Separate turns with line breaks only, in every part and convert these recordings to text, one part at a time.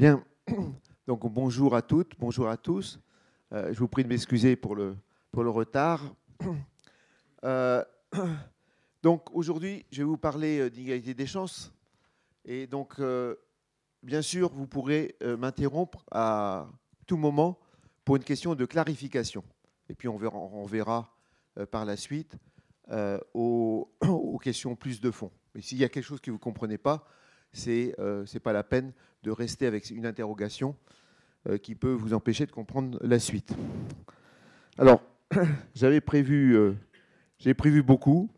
Bien, donc bonjour à toutes, bonjour à tous. Je vous prie de m'excuser pour le retard. Euh, donc aujourd'hui, je vais vous parler d'inégalité des chances. Et donc, bien sûr, vous pourrez m'interrompre à tout moment pour une question de clarification. Et puis on verra par la suite aux questions plus de fond. Mais s'il y a quelque chose que vous ne comprenez pas, c'est pas la peine de rester avec une interrogation qui peut vous empêcher de comprendre la suite. Alors, j'ai prévu beaucoup.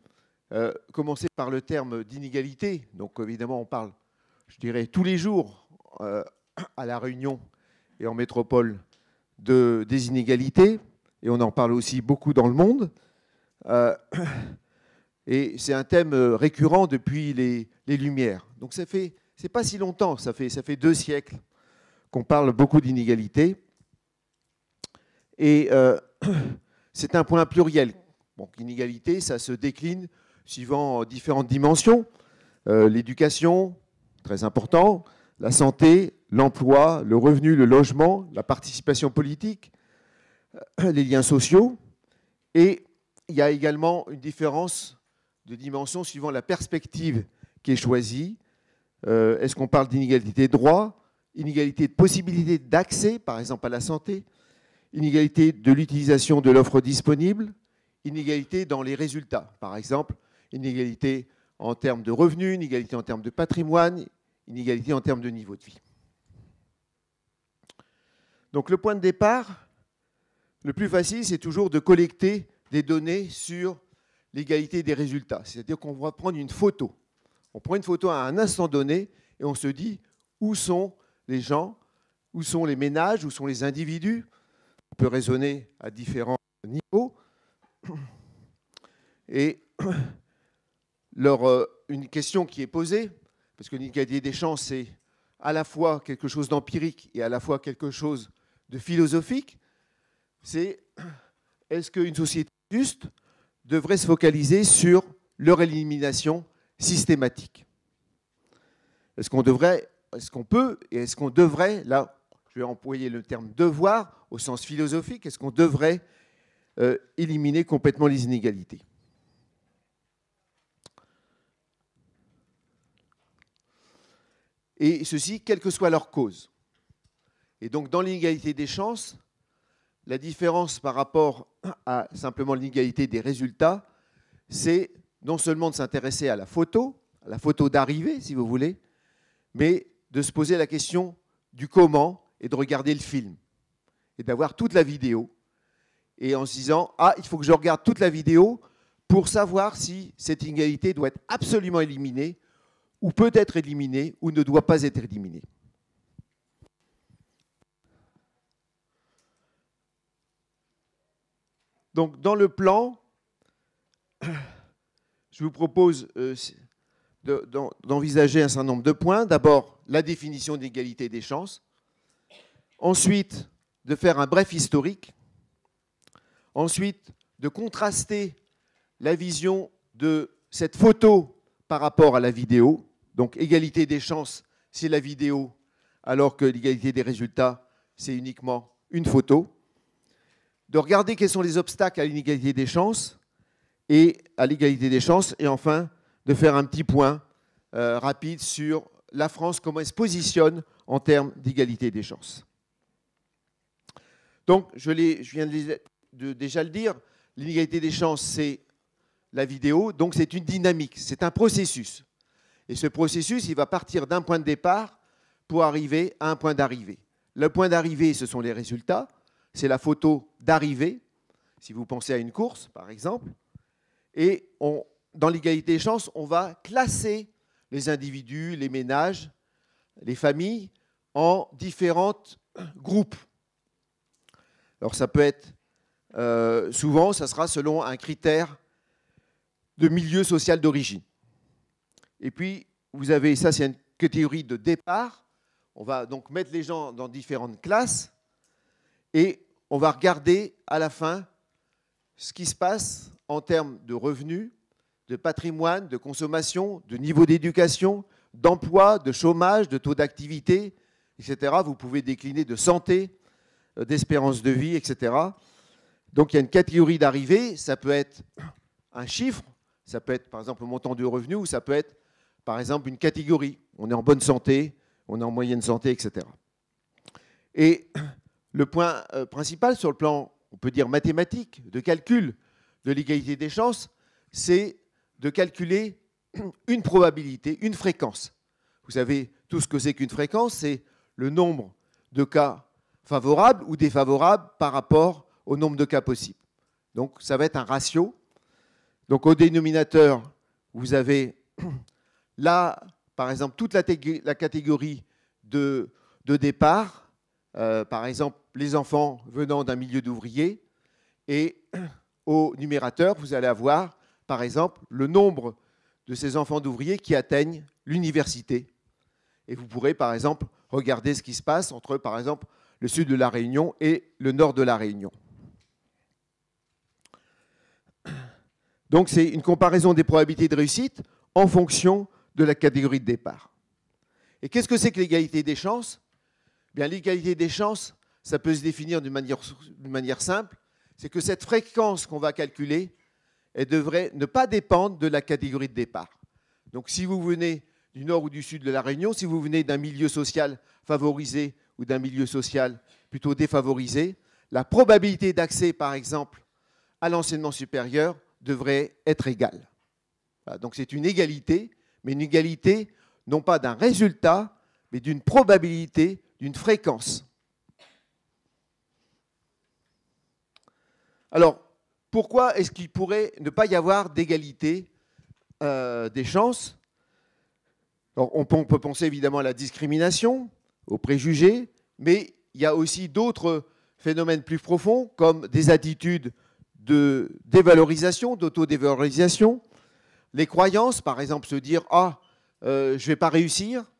Commencer par le terme d'inégalité. Donc, évidemment, on parle, je dirais, tous les jours à La Réunion et en métropole des inégalités. Et on en parle aussi beaucoup dans le monde. Et c'est un thème récurrent depuis les Lumières. Donc, c'est pas si longtemps, ça fait 2 siècles qu'on parle beaucoup d'inégalités. Et c'est un point pluriel. Donc, l'inégalité, ça se décline suivant différentes dimensions. L'éducation, très important, la santé, l'emploi, le revenu, le logement, la participation politique, les liens sociaux. Et il y a également une différence de dimension suivant la perspective qui est choisie. Est-ce qu'on parle d'inégalité de droit, inégalité de possibilité d'accès, par exemple à la santé, inégalité de l'utilisation de l'offre disponible, inégalité dans les résultats, par exemple, inégalité en termes de revenus, inégalité en termes de patrimoine, inégalité en termes de niveau de vie. Donc le point de départ, le plus facile, c'est toujours de collecter des données sur l'égalité des résultats. C'est-à-dire qu'on va prendre une photo. On prend une photo à un instant donné et on se dit où sont les gens, où sont les ménages, où sont les individus. On peut raisonner à différents niveaux. Et une question qui est posée, parce que l'inégalité des chances, c'est à la fois quelque chose d'empirique et à la fois quelque chose de philosophique, c'est est-ce qu'une société juste devrait se focaliser sur leur élimination systématique? Est-ce qu'on devrait, est-ce qu'on peut et est-ce qu'on devrait, là je vais employer le terme devoir au sens philosophique, est-ce qu'on devrait éliminer complètement les inégalités? Et ceci, quelle que soit leur cause. Et donc dans l'inégalité des chances, la différence par rapport à simplement l'inégalité des résultats, c'est non seulement de s'intéresser à la photo d'arrivée, si vous voulez, mais de se poser la question du comment et de regarder le film et d'avoir toute la vidéo. Et en se disant, ah, il faut que je regarde toute la vidéo pour savoir si cette inégalité doit être absolument éliminée ou peut être éliminée ou ne doit pas être éliminée. Donc, dans le plan, je vous propose d'envisager un certain nombre de points. D'abord, la définition d'égalité des chances. Ensuite, de faire un bref historique. Ensuite, de contraster la vision de cette photo par rapport à la vidéo. Donc, égalité des chances, c'est la vidéo, alors que l'égalité des résultats, c'est uniquement une photo. De regarder quels sont les obstacles à l'inégalité des chances et à l'égalité des chances. Et enfin, de faire un petit point rapide sur la France, comment elle se positionne en termes d'égalité des chances. Donc, je viens de déjà le dire, l'inégalité des chances, c'est la vidéo, donc c'est une dynamique, c'est un processus. Et ce processus, il va partir d'un point de départ pour arriver à un point d'arrivée. Le point d'arrivée, ce sont les résultats, c'est la photo d'arrivée, si vous pensez à une course, par exemple. Et dans l'égalité des chances, on va classer les individus, les ménages, les familles en différents groupes. Alors ça peut être, souvent, ça sera selon un critère de milieu social d'origine. Et puis, vous avez, ça c'est une catégorie de départ, on va donc mettre les gens dans différentes classes et on va regarder à la fin ce qui se passe en termes de revenus, de patrimoine, de consommation, de niveau d'éducation, d'emploi, de chômage, de taux d'activité, etc. Vous pouvez décliner de santé, d'espérance de vie, etc. Donc il y a une catégorie d'arrivée, ça peut être un chiffre, ça peut être par exemple le montant du revenu, ou ça peut être par exemple une catégorie. On est en bonne santé, on est en moyenne santé, etc. Et le point principal sur le plan, on peut dire mathématique, de calcul de l'égalité des chances, c'est de calculer une probabilité, une fréquence. Vous savez tout ce que c'est qu'une fréquence, c'est le nombre de cas favorables ou défavorables par rapport au nombre de cas possibles. Donc ça va être un ratio. Donc au dénominateur, vous avez là, par exemple, toute la catégorie de départ, par exemple, les enfants venant d'un milieu d'ouvriers, et au numérateur, vous allez avoir, par exemple, le nombre de ces enfants d'ouvriers qui atteignent l'université. Et vous pourrez, par exemple, regarder ce qui se passe entre, par exemple, le sud de la Réunion et le nord de la Réunion. Donc, c'est une comparaison des probabilités de réussite en fonction de la catégorie de départ. Et qu'est-ce que c'est que l'égalité des chances? Bien, l'égalité des chances, ça peut se définir d'une manière simple. C'est que cette fréquence qu'on va calculer, elle devrait ne pas dépendre de la catégorie de départ. Donc, si vous venez du nord ou du sud de la Réunion, si vous venez d'un milieu social favorisé ou d'un milieu social plutôt défavorisé, la probabilité d'accès, par exemple, à l'enseignement supérieur devrait être égale. Voilà, donc, c'est une égalité, mais une égalité non pas d'un résultat, mais d'une probabilité, d'une fréquence. Alors, pourquoi est-ce qu'il pourrait ne pas y avoir d'égalité des chances? Alors, on peut penser évidemment à la discrimination, aux préjugés, mais il y a aussi d'autres phénomènes plus profonds, comme des attitudes de dévalorisation, d'autodévalorisation, les croyances, par exemple se dire « Ah, je ne vais pas réussir »,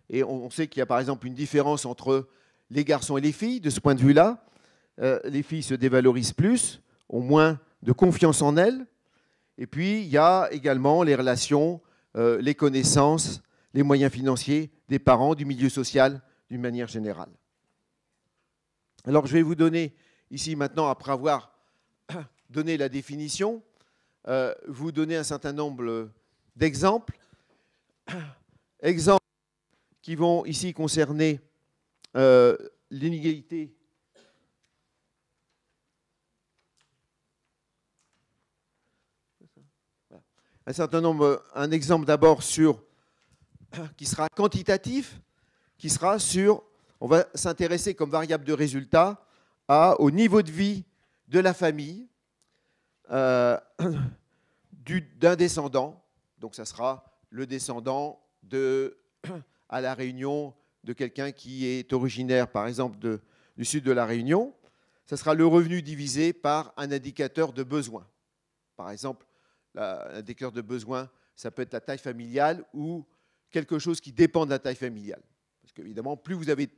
et on sait qu'il y a par exemple une différence entre les garçons et les filles de ce point de vue-là. Les filles se dévalorisent plus, ont moins de confiance en elles. Et puis, il y a également les relations, les connaissances, les moyens financiers des parents, du milieu social d'une manière générale. Alors, je vais vous donner ici maintenant, après avoir donné la définition, vous donner un certain nombre d'exemples. Exemples qui vont ici concerner l'inégalité. Un certain nombre, un exemple d'abord qui sera quantitatif, qui sera sur, on va s'intéresser comme variable de résultat au niveau de vie de la famille d'un descendant. Donc ça sera le descendant à La Réunion de quelqu'un qui est originaire, par exemple, du sud de La Réunion. Ça sera le revenu divisé par un indicateur de besoin. Par exemple, l'indicateur de besoin, ça peut être la taille familiale ou quelque chose qui dépend de la taille familiale. Parce qu'évidemment, plus vous avez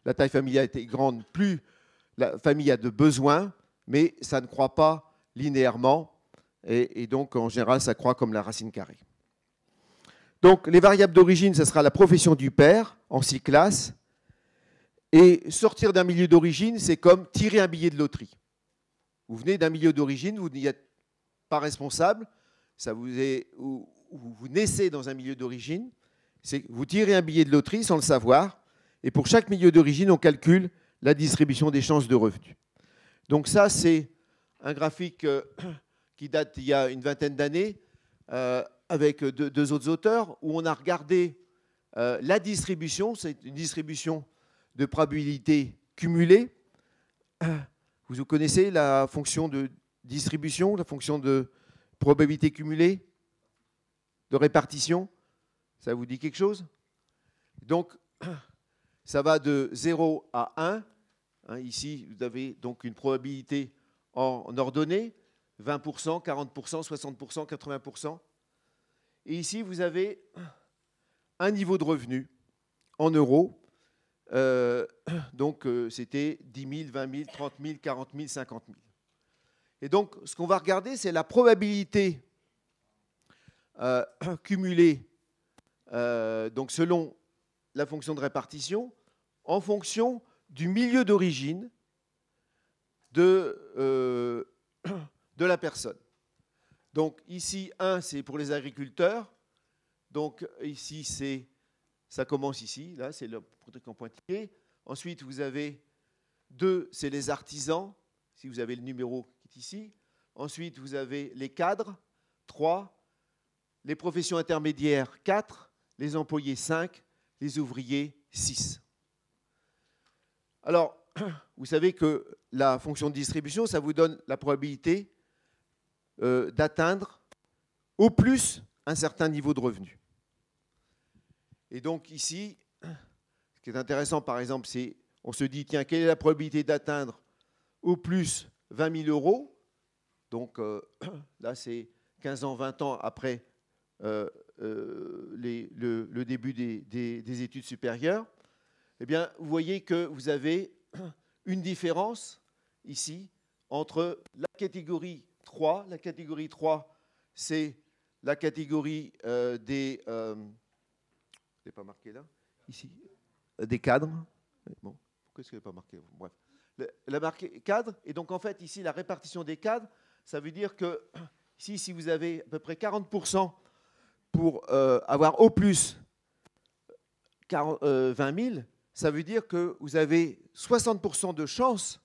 la taille familiale est grande, plus la famille a de besoins, mais ça ne croît pas linéairement. Et donc, en général, ça croît comme la racine carrée. Donc, les variables d'origine, ce sera la profession du père en 6 classes. Et sortir d'un milieu d'origine, c'est comme tirer un billet de loterie. Vous venez d'un milieu d'origine, vous n'y êtes pas responsable, vous naissez dans un milieu d'origine, vous tirez un billet de loterie sans le savoir, et pour chaque milieu d'origine, on calcule la distribution des chances de revenus. Donc ça, c'est un graphique qui date d'il y a une vingtaine d'années, avec deux autres auteurs, où on a regardé la distribution, c'est une distribution de probabilité cumulée. Vous connaissez la fonction de distribution, la fonction de probabilité cumulée, de répartition? Ça vous dit quelque chose? Donc, ça va de 0 à 1. Ici, vous avez donc une probabilité en ordonnée, 20%, 40%, 60%, 80%. Et ici, vous avez un niveau de revenu en euros. Donc, c'était 10 000, 20 000, 30 000, 40 000, 50 000. Et donc, ce qu'on va regarder, c'est la probabilité cumulée, donc selon la fonction de répartition en fonction du milieu d'origine de la personne. Donc ici, 1, c'est pour les agriculteurs. Donc ici, ça commence ici. Là, c'est le truc en pointillé. Ensuite, vous avez 2, c'est les artisans. Si vous avez le numéro qui est ici. Ensuite, vous avez les cadres. 3, les professions intermédiaires. 4, les employés. 5, les ouvriers. 6. Alors, vous savez que la fonction de distribution, ça vous donne la probabilité d'atteindre au plus un certain niveau de revenu. Et donc ici, ce qui est intéressant, par exemple, c'est on se dit, tiens, quelle est la probabilité d'atteindre au plus 20 000 euros? Donc là, c'est 15 ans, 20 ans après le début des études supérieures. Eh bien, vous voyez que vous avez une différence ici entre la catégorie 3. La catégorie 3, c'est la catégorie des... je n'ai pas marqué là, ici, des cadres. Bon, pourquoi est-ce que je n'ai pas marqué? Bref. La marqué cadre, et donc en fait, ici, la répartition des cadres, ça veut dire que ici, si vous avez à peu près 40% pour avoir au plus 20 000, ça veut dire que vous avez 60% de chance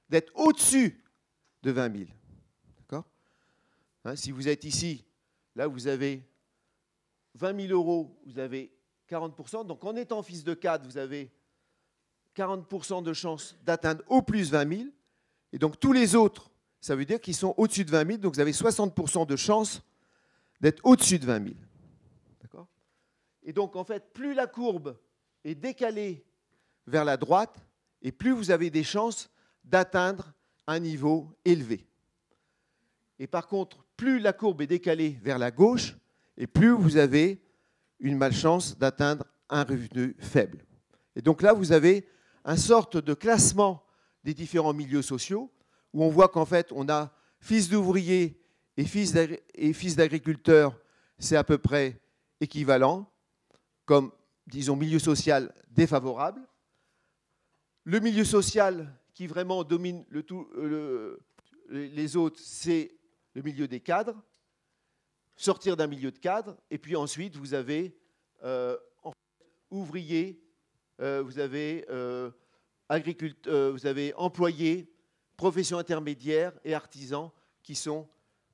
d'être au-dessus de 20 000. D'accord? Hein, si vous êtes ici, là, vous avez 20 000 euros, vous avez 40%. Donc, en étant fils de cadre, vous avez 40% de chance d'atteindre au plus 20 000. Et donc, tous les autres, ça veut dire qu'ils sont au-dessus de 20 000. Donc, vous avez 60% de chance d'être au-dessus de 20 000. D'accord? Et donc, en fait, plus la courbe est décalée vers la droite, et plus vous avez des chances d'atteindre un niveau élevé. Et par contre, plus la courbe est décalée vers la gauche, et plus vous avez une malchance d'atteindre un revenu faible. Et donc là, vous avez une sorte de classement des différents milieux sociaux, où on voit qu'en fait, on a fils d'ouvriers et fils d'agriculteurs, c'est à peu près équivalent, comme, disons, milieu social défavorable. Le milieu social qui vraiment domine les autres, c'est le milieu des cadres. Sortir d'un milieu de cadre. Et puis ensuite, vous avez ouvriers, vous avez vous avez employés, professions intermédiaires et artisans qui sont,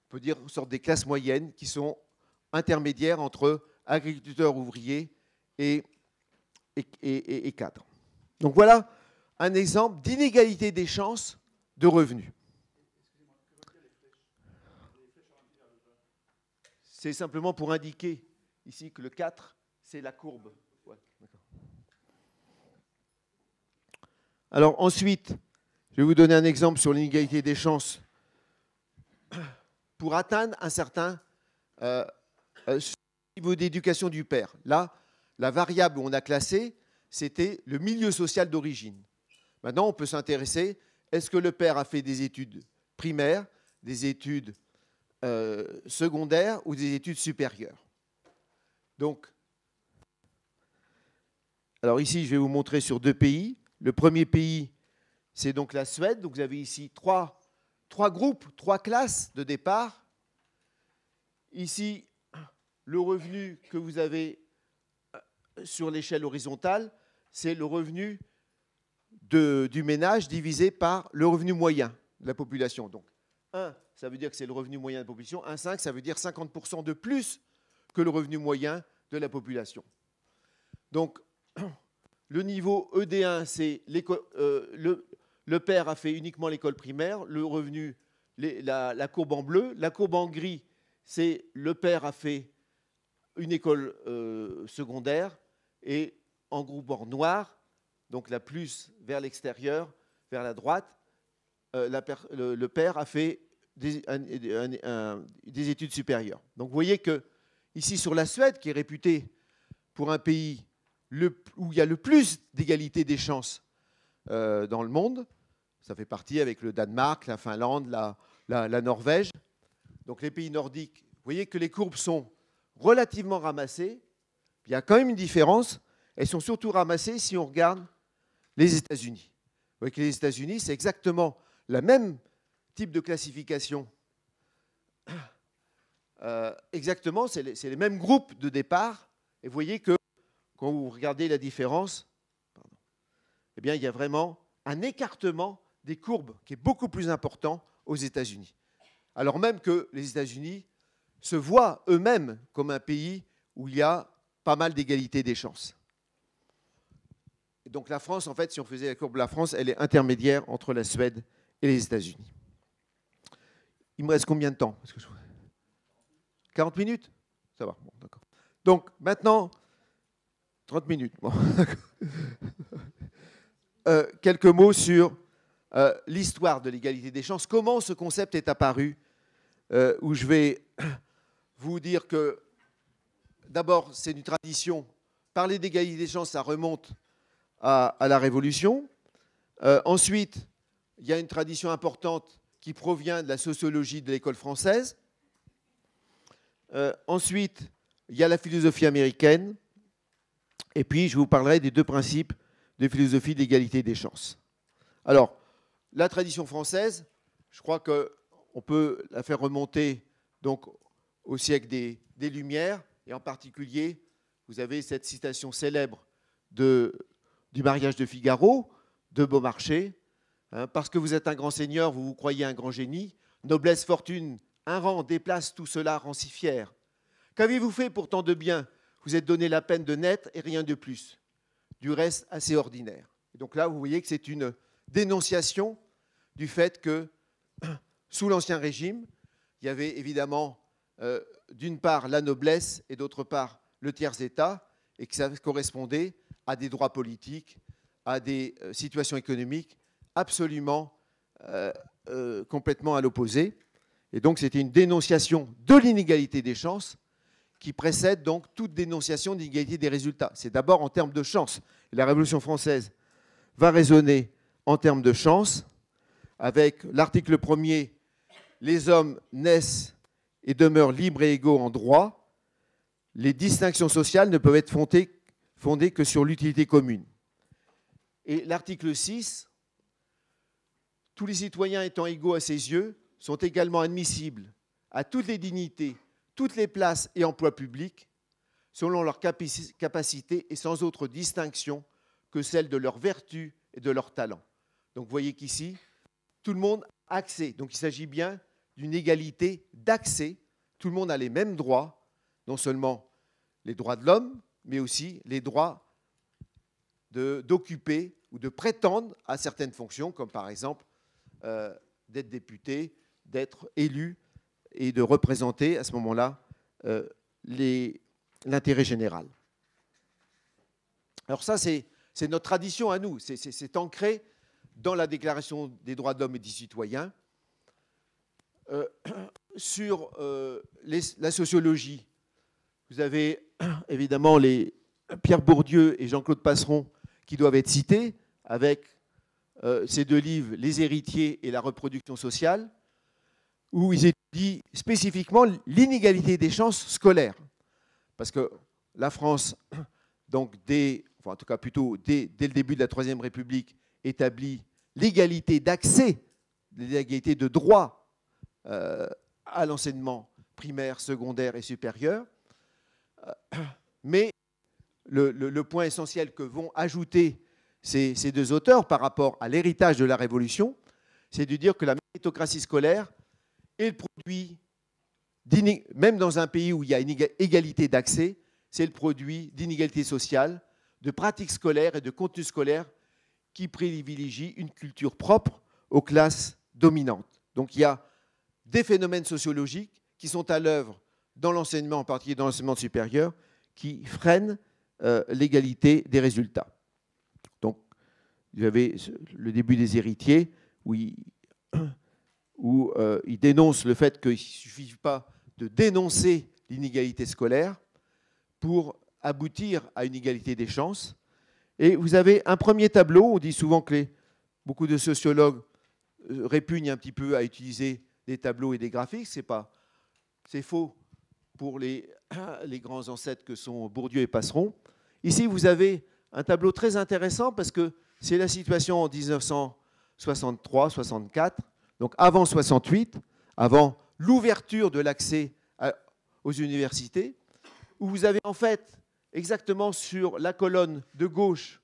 on peut dire, une sorte des classes moyennes, qui sont intermédiaires entre agriculteurs, ouvriers et cadres. Donc voilà un exemple d'inégalité des chances de revenus. C'est simplement pour indiquer ici que le 4, c'est la courbe. Ouais, alors ensuite, je vais vous donner un exemple sur l'inégalité des chances pour atteindre un certain niveau d'éducation du père. Là, la variable où on a classé, c'était le milieu social d'origine. Maintenant, on peut s'intéresser, est-ce que le père a fait des études primaires, des études secondaires ou des études supérieures? Donc, alors ici, je vais vous montrer sur 2 pays. Le premier pays, c'est donc la Suède. Donc, vous avez ici 3 groupes, 3 classes de départ. Ici, le revenu que vous avez sur l'échelle horizontale, c'est le revenu du ménage divisé par le revenu moyen de la population. Donc, 1, ça veut dire que c'est le revenu moyen de la population. 1,5, ça veut dire 50% de plus que le revenu moyen de la population. Donc, le niveau ED1, c'est le père a fait uniquement l'école primaire, le revenu, la courbe en bleu. La courbe en gris, c'est le père a fait une école secondaire, et en groupe en noir, donc la plus vers l'extérieur, vers la droite, le père a fait des études supérieures. Donc vous voyez que ici sur la Suède, qui est réputée pour un pays où il y a le plus d'égalité des chances dans le monde, ça fait partie avec le Danemark, la Finlande, la Norvège, donc les pays nordiques, vous voyez que les courbes sont relativement ramassées. Il y a quand même une différence, elles sont surtout ramassées si on regarde les États-Unis. Vous voyez que les États-Unis, c'est exactement le même type de classification. Exactement, c'est les mêmes groupes de départ. Et vous voyez que quand vous regardez la différence, eh bien, il y a vraiment un écartement des courbes qui est beaucoup plus important aux États-Unis. Alors même que les États-Unis se voient eux-mêmes comme un pays où il y a pas mal d'égalité des chances. Et donc la France, en fait, si on faisait la courbe de la France, elle est intermédiaire entre la Suède et les États-Unis. Il me reste combien de temps? 40 minutes? Ça va, bon, d'accord. Donc maintenant, 30 minutes. Bon, quelques mots sur l'histoire de l'égalité des chances. Comment ce concept est apparu, où je vais vous dire que, d'abord, c'est une tradition. Parler d'égalité des chances, ça remonte à la Révolution. Ensuite, il y a une tradition importante qui provient de la sociologie de l'école française. Ensuite, il y a la philosophie américaine. Et puis, je vous parlerai des deux principes de philosophie d'égalité des chances. Alors, la tradition française, je crois qu'on peut la faire remonter donc, au siècle des Lumières. Et en particulier, vous avez cette citation célèbre du mariage de Figaro, de Beaumarchais. Hein, parce que vous êtes un grand seigneur, vous vous croyez un grand génie. Noblesse, fortune, un rang déplace tout cela, rend si fier. Qu'avez-vous fait pour tant de bien? Vous êtes donné la peine de naître et rien de plus. Du reste, assez ordinaire. Et donc là, vous voyez que c'est une dénonciation du fait que, sous l'Ancien Régime, il y avait évidemment, d'une part, la noblesse et d'autre part, le tiers-État, et que ça correspondait à des droits politiques, à des situations économiques absolument complètement à l'opposé. Et donc, c'était une dénonciation de l'inégalité des chances qui précède donc toute dénonciation d'inégalité des résultats. C'est d'abord en termes de chance. Et la Révolution française va raisonner en termes de chance, avec l'article 1er, les hommes naissent et demeurent libres et égaux en droit. Les distinctions sociales ne peuvent être fondées que sur l'utilité commune. Et l'article 6, tous les citoyens étant égaux à ses yeux sont également admissibles à toutes les dignités, toutes les places et emplois publics, selon leur capacité et sans autre distinction que celle de leur vertu et de leur talent. Donc vous voyez qu'ici, tout le monde a accès. Donc il s'agit bien d'une égalité d'accès. Tout le monde a les mêmes droits, non seulement les droits de l'homme, mais aussi les droits d'occuper ou de prétendre à certaines fonctions, comme par exemple d'être député, d'être élu et de représenter à ce moment-là l'intérêt général. Alors ça, c'est notre tradition à nous, c'est ancré dans la Déclaration des droits de l'homme et des citoyens. Sur la sociologie, vous avez évidemment Pierre Bourdieu et Jean-Claude Passeron qui doivent être cités, avec ces deux livres, Les héritiers et la reproduction sociale, où ils étudient spécifiquement l'inégalité des chances scolaires. Parce que la France, donc en tout cas plutôt dès le début de la Troisième République, établit l'égalité d'accès, l'égalité de droit à l'enseignement primaire, secondaire et supérieur. Mais le point essentiel que vont ajouter ces deux auteurs par rapport à l'héritage de la Révolution, c'est de dire que la méritocratie scolaire est le produit, même dans un pays où il y a une égalité d'accès, c'est le produit d'inégalités sociales, de pratiques scolaires et de contenus scolaires qui privilégient une culture propre aux classes dominantes. Donc il y a des phénomènes sociologiques qui sont à l'œuvre dans l'enseignement, en particulier dans l'enseignement supérieur, qui freinent l'égalité des résultats. Donc, vous avez le début des héritiers, où il dénonce le fait qu'il ne suffit pas de dénoncer l'inégalité scolaire pour aboutir à une égalité des chances. Et vous avez un premier tableau, on dit souvent que beaucoup de sociologues répugnent un petit peu à utiliser des tableaux et des graphiques, c'est faux pour les grands ancêtres que sont Bourdieu et Passeron. Ici, vous avez un tableau très intéressant parce que c'est la situation en 1963-64, donc avant 68, avant l'ouverture de l'accès aux universités, où vous avez en fait exactement sur la colonne de gauche,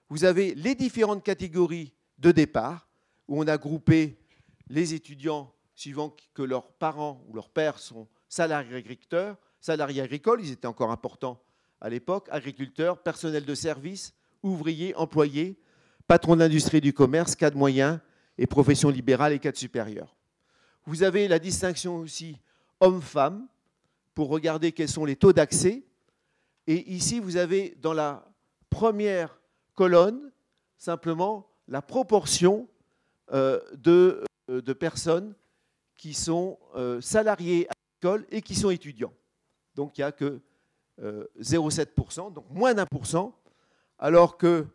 vous avez les différentes catégories de départ, où on a groupé les étudiants suivant que leurs parents ou leurs pères sont salariés agricoles, ils étaient encore importants à l'époque, agriculteurs, personnel de service, ouvriers, employés, patrons d'industrie et du commerce, cadres moyens et professions libérales et cadres supérieurs. Vous avez la distinction aussi hommes-femmes pour regarder quels sont les taux d'accès. Et ici, vous avez dans la première colonne simplement la proportion de personnes qui sont salariés agricoles et qui sont étudiants. Donc il n'y a que 0,7%, donc moins d'1%, alors que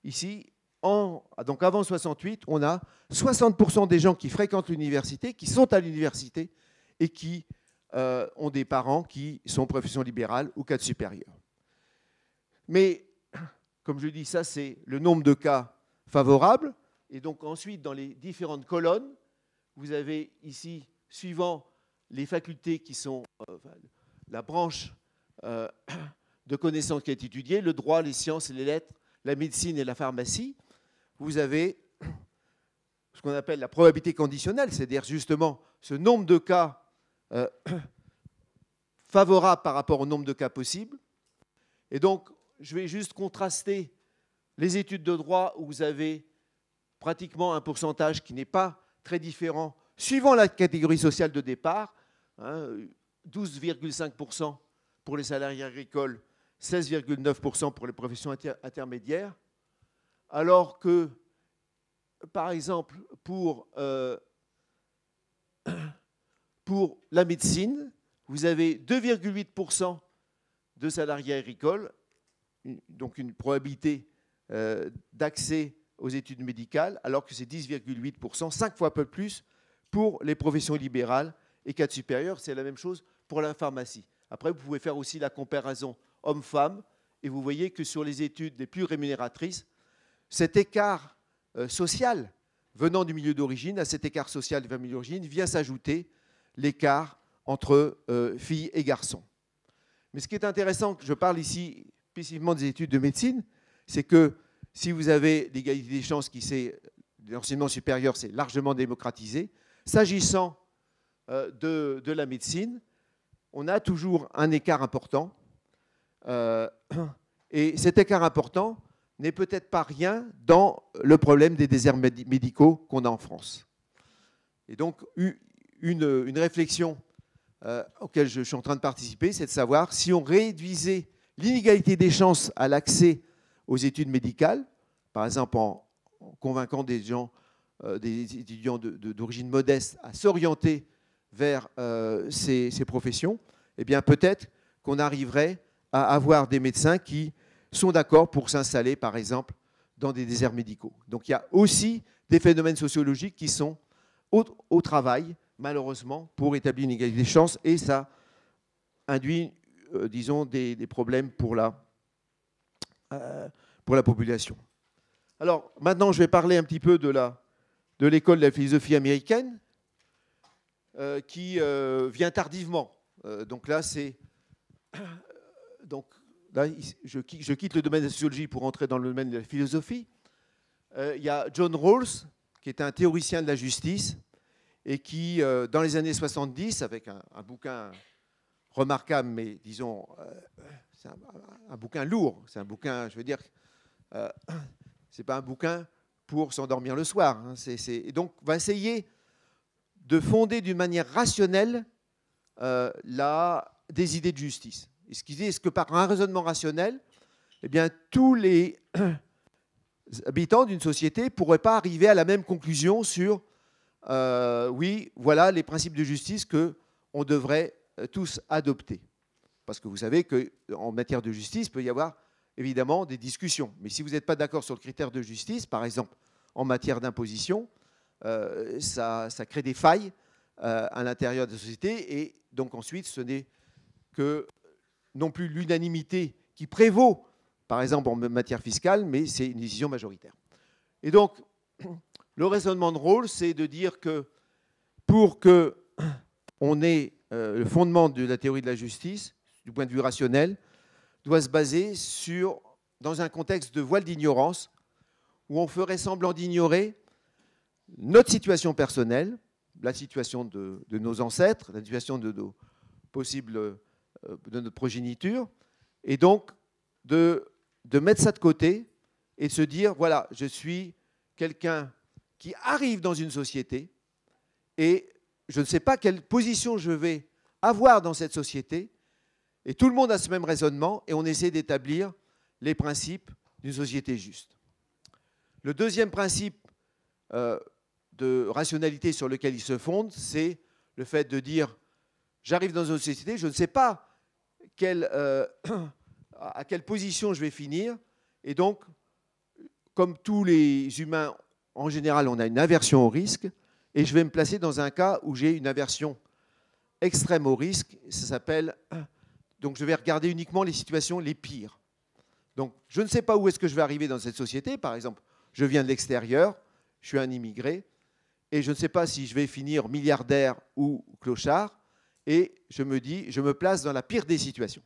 ici, donc avant 68, on a 60% des gens qui fréquentent l'université, qui sont à l'université et qui ont des parents qui sont profession libérale ou cadre supérieur. Mais, comme je dis, ça c'est le nombre de cas favorables. Et donc ensuite, dans les différentes colonnes, vous avez ici, suivant les facultés qui sont la branche de connaissances qui est étudiée, le droit, les sciences et les lettres, la médecine et la pharmacie, vous avez ce qu'on appelle la probabilité conditionnelle, c'est-à-dire justement ce nombre de cas favorable par rapport au nombre de cas possibles. Et donc, je vais juste contraster les études de droit où vous avez pratiquement un pourcentage qui n'est pas très différent suivant la catégorie sociale de départ, 12,5% pour les salariés agricoles, 16,9% pour les professions intermédiaires, alors que, par exemple, pour la médecine, vous avez 2,8% de salariés agricoles, donc une probabilité d'accès aux études médicales, alors que c'est 10,8%, 5 fois un peu plus pour les professions libérales et cadres supérieurs. C'est la même chose pour la pharmacie. Après, vous pouvez faire aussi la comparaison hommes-femmes, et vous voyez que sur les études les plus rémunératrices, cet écart social venant du milieu d'origine, à cet écart social du milieu d'origine, vient s'ajouter l'écart entre filles et garçons. Mais ce qui est intéressant, je parle ici spécifiquement des études de médecine, c'est que si vous avez l'égalité des chances, l'enseignement supérieur s'est largement démocratisé, s'agissant de la médecine, on a toujours un écart important. Et cet écart important n'est peut-être pas rien dans le problème des déserts médicaux qu'on a en France. Et donc, une réflexion auquel je suis en train de participer, c'est de savoir si on réduisait l'inégalité des chances à l'accès aux études médicales, par exemple en convainquant des étudiants d'origine modeste à s'orienter vers ces professions, eh bien peut-être qu'on arriverait à avoir des médecins qui sont d'accord pour s'installer, par exemple, dans des déserts médicaux. Donc il y a aussi des phénomènes sociologiques qui sont au travail, malheureusement, pour établir une égalité des chances, et ça induit, disons, des problèmes pour la population. Alors, maintenant, je vais parler un petit peu de l'école de la philosophie américaine, qui vient tardivement. Donc là, je quitte le domaine de la sociologie pour entrer dans le domaine de la philosophie. Il y a John Rawls, qui est un théoricien de la justice, et qui, dans les années 70, avec un bouquin remarquable, mais disons, c'est un bouquin lourd, c'est un bouquin, je veux dire, c'est pas un bouquin pour s'endormir le soir, hein, et donc va essayer de fonder d'une manière rationnelle des idées de justice. Et ce qu'il dit, est-ce que par un raisonnement rationnel, eh bien, tous les habitants d'une société ne pourraient pas arriver à la même conclusion sur oui, voilà les principes de justice qu'on devrait tous adopter. Parce que vous savez qu'en matière de justice, il peut y avoir évidemment des discussions. Mais si vous n'êtes pas d'accord sur le critère de justice, par exemple en matière d'imposition, ça crée des failles à l'intérieur de la société. Et donc ensuite, ce n'est que non plus l'unanimité qui prévaut, par exemple en matière fiscale, mais c'est une décision majoritaire. Et donc, le raisonnement de Rawls, c'est de dire que pour qu'on ait le fondement de la théorie de la justice, du point de vue rationnel, doit se baser dans un contexte de voile d'ignorance, où on ferait semblant d'ignorer notre situation personnelle, la situation de nos ancêtres, la situation de nos possibles, de notre progéniture, et donc de mettre ça de côté et de se dire, voilà, je suis quelqu'un qui arrive dans une société et je ne sais pas quelle position je vais avoir dans cette société, et tout le monde a ce même raisonnement, et on essaie d'établir les principes d'une société juste. Le deuxième principe de rationalité sur lequel il se fonde, c'est le fait de dire, j'arrive dans une société, je ne sais pas à quelle position je vais finir, et donc, comme tous les humains, en général, on a une aversion au risque, et je vais me placer dans un cas où j'ai une aversion extrême au risque, ça s'appelle, donc je vais regarder uniquement les situations les pires. Donc, je ne sais pas où est-ce que je vais arriver dans cette société, par exemple, je viens de l'extérieur, je suis un immigré, et je ne sais pas si je vais finir milliardaire ou clochard, et je me dis, je me place dans la pire des situations.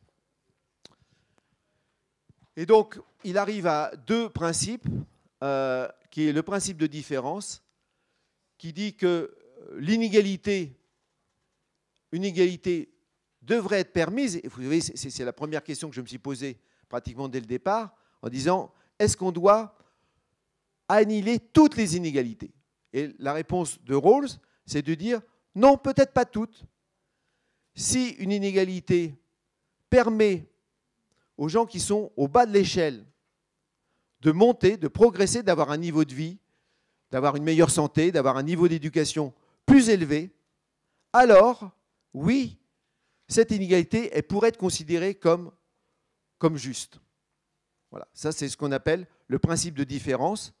Et donc, il arrive à deux principes, qui est le principe de différence, qui dit que une égalité devrait être permise. Et vous savez, c'est la première question que je me suis posée pratiquement dès le départ, en disant, est-ce qu'on doit annihiler toutes les inégalités? Et la réponse de Rawls, c'est de dire, non, peut-être pas toutes. Si une inégalité permet aux gens qui sont au bas de l'échelle de monter, de progresser, d'avoir un niveau de vie, d'avoir une meilleure santé, d'avoir un niveau d'éducation plus élevé, alors, oui, cette inégalité, elle pourrait être considérée comme juste. Voilà, ça c'est ce qu'on appelle le principe de différence.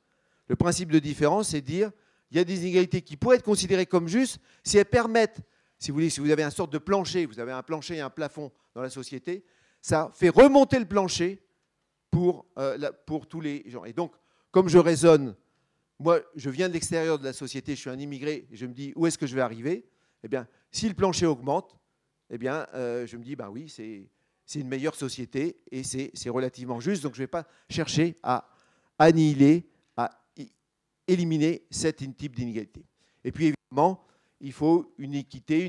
Le principe de différence, c'est dire, il y a des inégalités qui pourraient être considérées comme justes si elles permettent, si vous voulez, si vous avez une sorte de plancher, vous avez un plancher et un plafond dans la société, ça fait remonter le plancher pour tous les gens. Et donc, comme je raisonne, moi, je viens de l'extérieur de la société, je suis un immigré, et je me dis, où est-ce que je vais arriver? Eh bien, si le plancher augmente, eh bien, je me dis, ben oui, c'est une meilleure société, et c'est relativement juste, donc je ne vais pas chercher à annihiler, à éliminer cet type d'inégalité. Et puis, évidemment, il faut une équité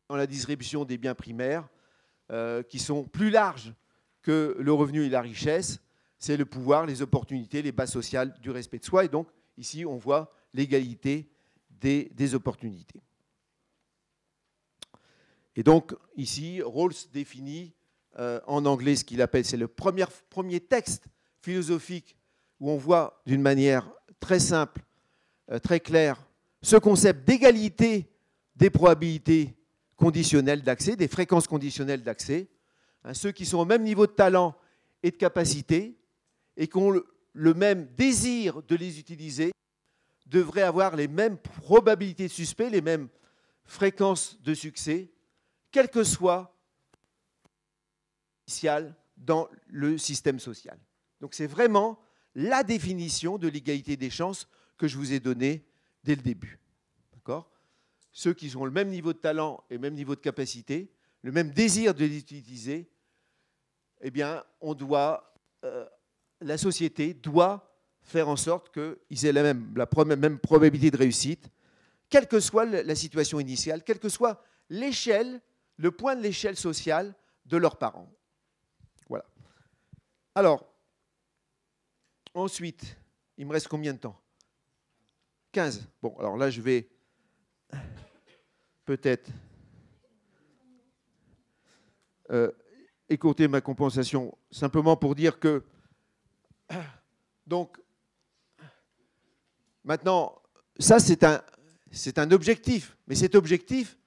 dans la distribution des biens primaires, qui sont plus larges que le revenu et la richesse. C'est le pouvoir, les opportunités, les bases sociales du respect de soi. Et donc, ici, on voit l'égalité des opportunités. Et donc, ici, Rawls définit en anglais ce qu'il appelle, c'est le premier texte philosophique où on voit d'une manière très simple, très claire, ce concept d'égalité des probabilités conditionnelles d'accès, des fréquences conditionnelles d'accès. Ceux qui sont au même niveau de talent et de capacité et qui ont le même désir de les utiliser devraient avoir les mêmes probabilités de succès, les mêmes fréquences de succès, quel que soit l'initial dans le système social. Donc c'est vraiment la définition de l'égalité des chances que je vous ai donnée dès le début. D'accord ? Ceux qui ont le même niveau de talent et le même niveau de capacité, le même désir de les utiliser, eh bien, la société doit faire en sorte qu'ils aient la même probabilité de réussite, quelle que soit la situation initiale, quelle que soit l'échelle, le point de l'échelle sociale de leurs parents. Voilà. Alors, ensuite, il me reste combien de temps? 15. Bon, alors là, je vais peut-être écourter ma compensation simplement pour dire que, donc, maintenant, ça c'est un objectif, mais cet objectif,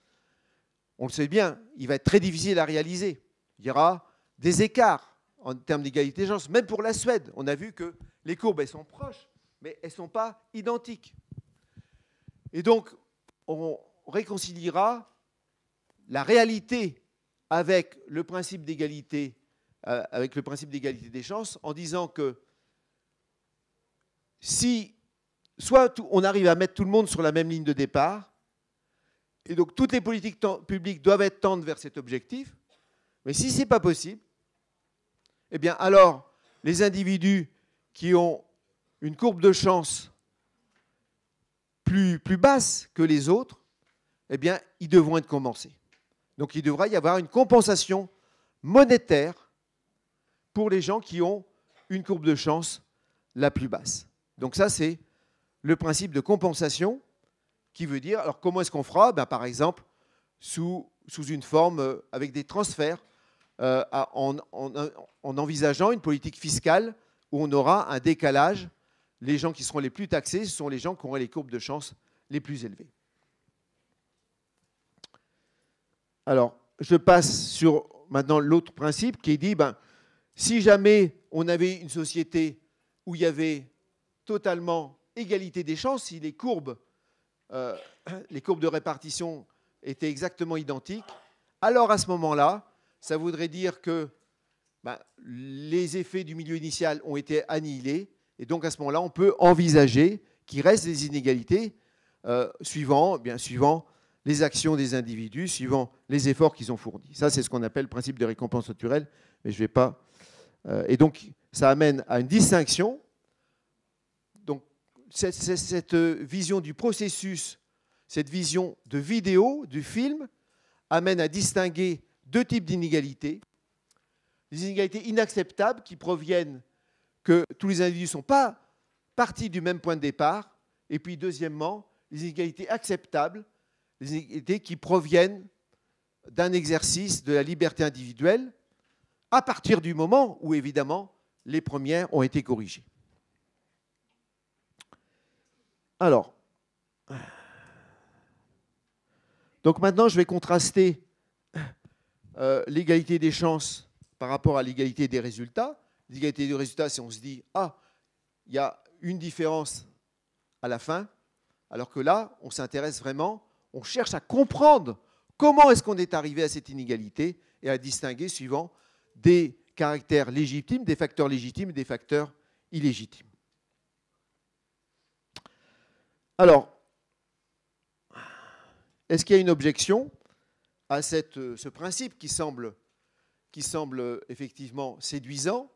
on le sait bien, il va être très difficile à réaliser. Il y aura des écarts en termes d'égalité des chances, même pour la Suède. On a vu que les courbes, elles sont proches, mais elles ne sont pas identiques. Et donc, on réconciliera la réalité avec le principe d'égalité avec le principe d'égalité des chances en disant que si soit on arrive à mettre tout le monde sur la même ligne de départ, et donc toutes les politiques publiques doivent tendre vers cet objectif, mais si ce n'est pas possible, eh bien alors les individus qui ont une courbe de chance plus basse que les autres, eh bien ils devront être compensés. Donc il devra y avoir une compensation monétaire pour les gens qui ont une courbe de chance la plus basse. Donc ça, c'est le principe de compensation qui veut dire, alors comment est-ce qu'on fera? Par exemple, sous une forme avec des transferts, en envisageant une politique fiscale où on aura un décalage. Les gens qui seront les plus taxés, ce sont les gens qui auront les courbes de chance les plus élevées. Alors, je passe sur maintenant l'autre principe qui dit, si jamais on avait une société où il y avait totalement égalité des chances, si les courbes de répartition étaient exactement identiques, alors à ce moment-là, ça voudrait dire que les effets du milieu initial ont été annihilés, et donc à ce moment-là, on peut envisager qu'il reste des inégalités suivant les actions des individus, suivant les efforts qu'ils ont fournis. Ça, c'est ce qu'on appelle le principe de récompense naturelle, mais je ne vais pas... et donc, ça amène à une distinction. Donc, cette vision du processus, cette vision de vidéo, du film, amène à distinguer deux types d'inégalités. Les inégalités inacceptables qui proviennent que tous les individus ne sont pas partis du même point de départ. Et puis, deuxièmement, les inégalités acceptables, les inégalités qui proviennent d'un exercice de la liberté individuelle à partir du moment où, évidemment, les premières ont été corrigées. Alors, donc maintenant, je vais contraster l'égalité des chances par rapport à l'égalité des résultats. L'égalité des résultats, c'est on se dit, il y a une différence à la fin, alors que là, on s'intéresse vraiment, on cherche à comprendre comment est-ce qu'on est arrivé à cette inégalité et à distinguer suivant des caractères légitimes, des facteurs légitimes et des facteurs illégitimes. Alors, est-ce qu'il y a une objection à ce principe qui semble effectivement séduisant?